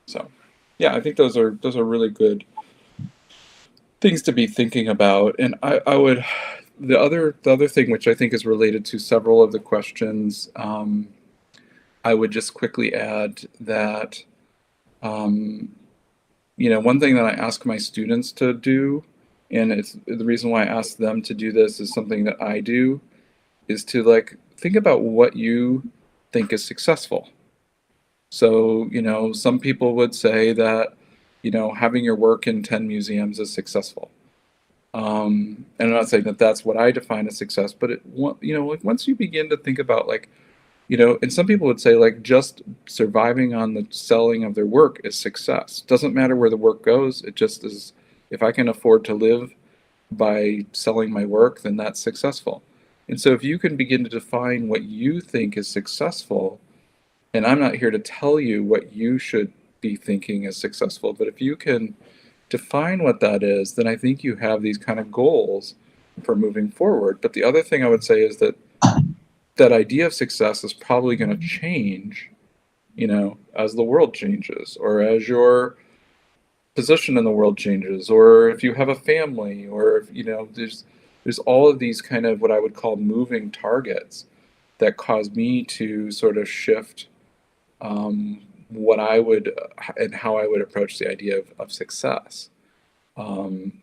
Speaker 2: So, yeah, I think those are really good things to be thinking about. And I would, the other thing, which I think is related to several of the questions, I would just quickly add that, one thing that I ask my students to do, and it's the reason why I ask them to do this is something that I do, is to like think about what you think is successful. So, some people would say that, having your work in 10 museums is successful. And I'm not saying that that's what I define as success, but like once you begin to think about like, and some people would say like just surviving on the selling of their work is success. Doesn't matter where the work goes. It just is, if I can afford to live by selling my work, then that's successful. And so if you can begin to define what you think is successful, and I'm not here to tell you what you should be thinking is successful, but if you can define what that is, then I think you have these kind of goals for moving forward. But the other thing I would say is that that idea of success is probably going to change, you know, as the world changes, or as your position in the world changes, or if you have a family, or if, you know, there's all of these kind of what I would call moving targets that cause me to sort of shift what I would and how I would approach the idea of success. And,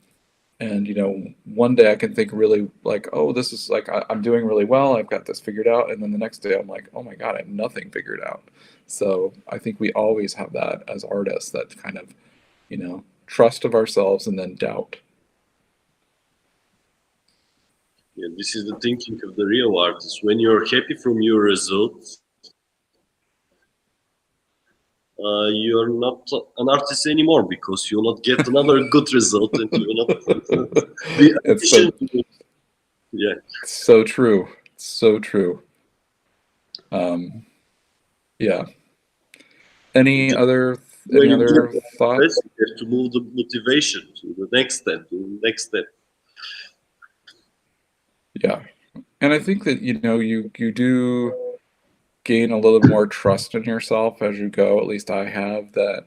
Speaker 2: you know, one day I can think really like, oh, this is like, I'm doing really well, I've got this figured out. And then the next day I'm like, oh my God, I have nothing figured out. So I think we always have that as artists, that kind of, you know, trust of ourselves and then doubt.
Speaker 1: Yeah, this is the thinking of the real artist. When you're happy from your results, you're not an artist anymore, because you'll not get another good result, and you will not be efficient. Yeah,
Speaker 2: so true, so true. Yeah. Any other thoughts?
Speaker 1: You have to move the motivation to the next step,
Speaker 2: Yeah, and I think that, you know, you do gain a little more trust in yourself as you go. At least I have, that,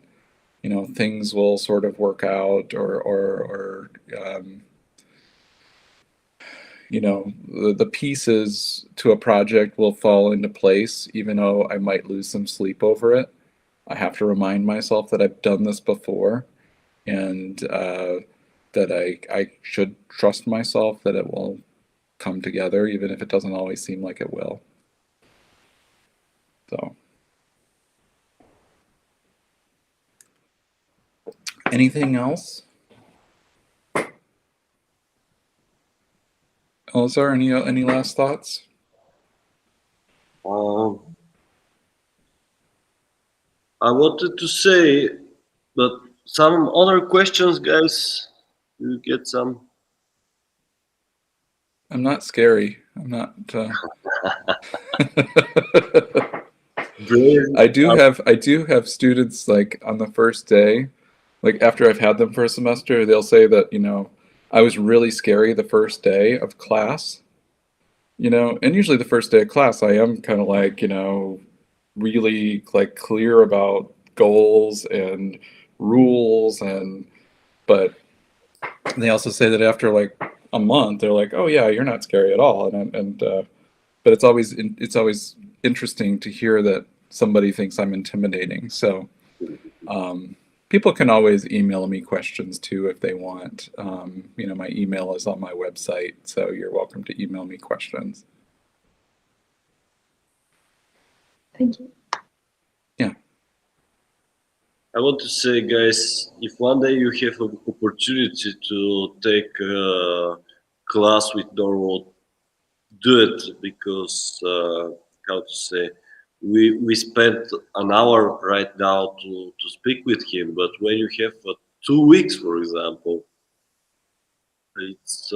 Speaker 2: you know, things will sort of work out, or you know, the pieces to a project will fall into place, even though I might lose some sleep over it. I have to remind myself that I've done this before, and that I should trust myself that it will come together, even if it doesn't always seem like it will. So, anything else? Elazar, any last thoughts?
Speaker 1: I wanted to say, but some other questions, guys. You get some?
Speaker 2: I'm not scary. I'm not. I do have students, like, on the first day, like after I've had them for a semester, they'll say that, you know, I was really scary the first day of class, you know, and usually the first day of class I am kind of like, you know, really like clear about goals and rules, but they also say that after like a month they're like, oh yeah, you're not scary at all, but it's always interesting to hear that somebody thinks I'm intimidating. So people can always email me questions too if they want. You know, my email is on my website, so you're welcome to email me questions.
Speaker 5: Thank you.
Speaker 2: Yeah.
Speaker 1: I want to say, guys, if one day you have an opportunity to take a class with Норуд, do it, because how to say, we spent an hour right now to speak with him, but when you have 2 weeks, for example, it's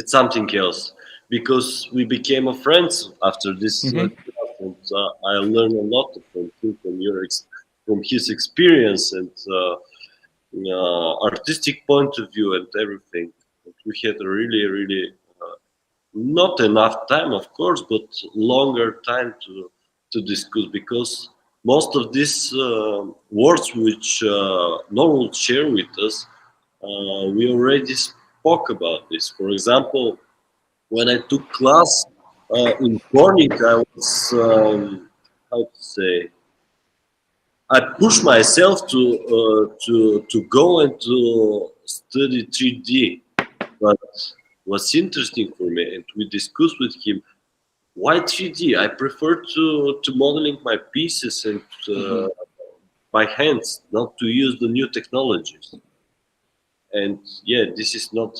Speaker 1: something else, because we became friends after this class, and I learned a lot from him, from his experience and artistic point of view and everything. We had a really not enough time, of course, but longer time to discuss, because most of these words which Норуд shared with us, we already spoke about this. For example, when I took class in Cornic, I was how to say, I pushed myself to go and to study 3D, but what's interesting for me, and we discussed with him, why 3D? I prefer to modeling my pieces and by hands, not to use the new technologies. And yeah, this is not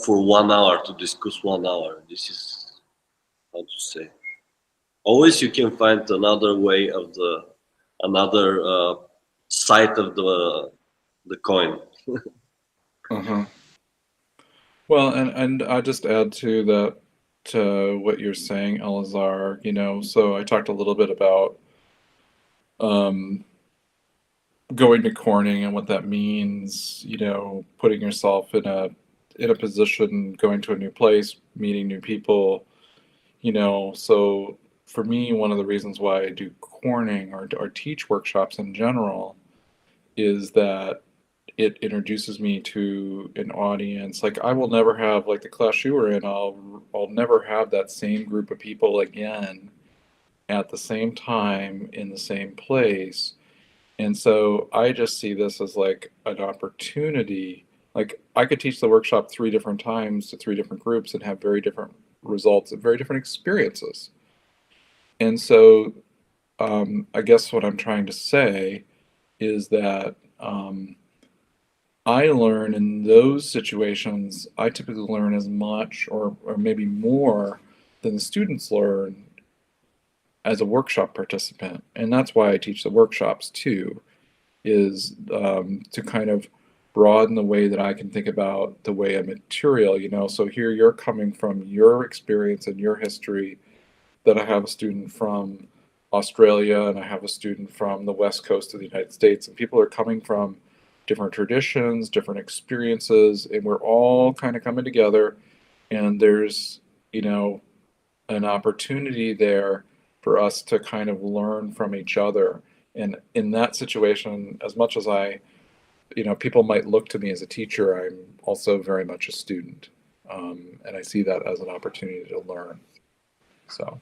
Speaker 1: for 1 hour to discuss 1 hour. This is, how to say, always you can find another way of another side of the coin.
Speaker 2: Uh-huh. Well, and I just add to that, to what you're saying, Elazar, you know, so I talked a little bit about going to Corning and what that means, you know, putting yourself in a position, going to a new place, meeting new people, you know. So for me, one of the reasons why I do Corning or teach workshops in general is that it introduces me to an audience. Like I will never have, like the class you were in, I'll never have that same group of people again at the same time in the same place. And so I just see this as like an opportunity. Like I could teach the workshop 3 different times to 3 different groups and have very different results and very different experiences. And so I guess what I'm trying to say is that I learn in those situations, I typically learn as much or maybe more than the students learn as a workshop participant. And that's why I teach the workshops too, is to kind of broaden the way that I can think about the way a material, you know. So here you're coming from your experience and your history, that I have a student from Australia and I have a student from the West Coast of the United States, and people are coming from different traditions, different experiences, and we're all kind of coming together, and there's, you know, an opportunity there for us to kind of learn from each other. And in that situation, as much as I, you know, people might look to me as a teacher, I'm also very much a student. And I see that as an opportunity to learn. So.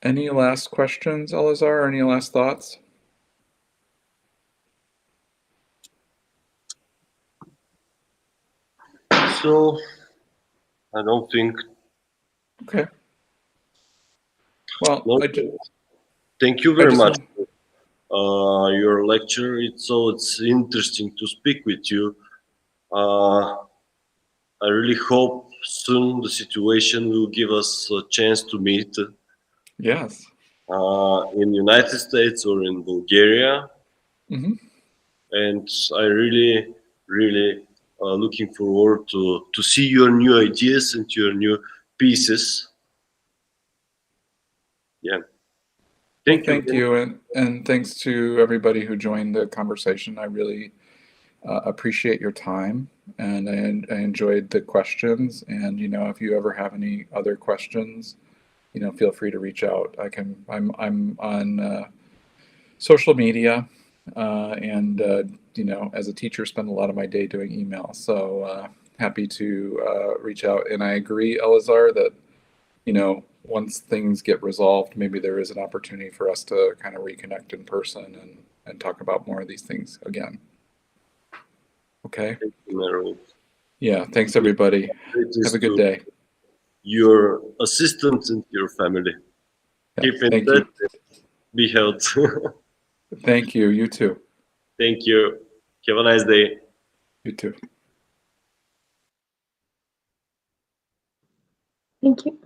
Speaker 2: Any last questions, Elazar? Any last thoughts?
Speaker 1: So, I don't think.
Speaker 2: Okay. Well,
Speaker 1: No, thank you very much. Your lecture. It's interesting to speak with you. I really hope soon the situation will give us a chance to meet.
Speaker 2: Yes.
Speaker 1: In United States or in Bulgaria.
Speaker 2: Mm-hmm.
Speaker 1: And I really looking forward to see your new ideas and your new pieces. Yeah.
Speaker 2: Thank you. And thanks to everybody who joined the conversation. I really appreciate your time, and I enjoyed the questions. And, you know, if you ever have any other questions, you know, feel free to reach out. I'm on social media, and you know, as a teacher, spend a lot of my day doing email. So happy to reach out. And I agree, Elazar, that, you know, once things get resolved, maybe there is an opportunity for us to kind of reconnect in person and talk about more of these things again. Okay.
Speaker 1: Thank you, Норуд.
Speaker 2: Yeah. Thanks, everybody. Have a good day.
Speaker 1: Your assistant and your family.
Speaker 2: Yeah,
Speaker 1: Keep in
Speaker 2: thank
Speaker 1: touch.
Speaker 2: you.
Speaker 1: Be healthy.
Speaker 2: Thank you. You too.
Speaker 1: Thank you. Have a nice day.
Speaker 2: You too.
Speaker 4: Thank you.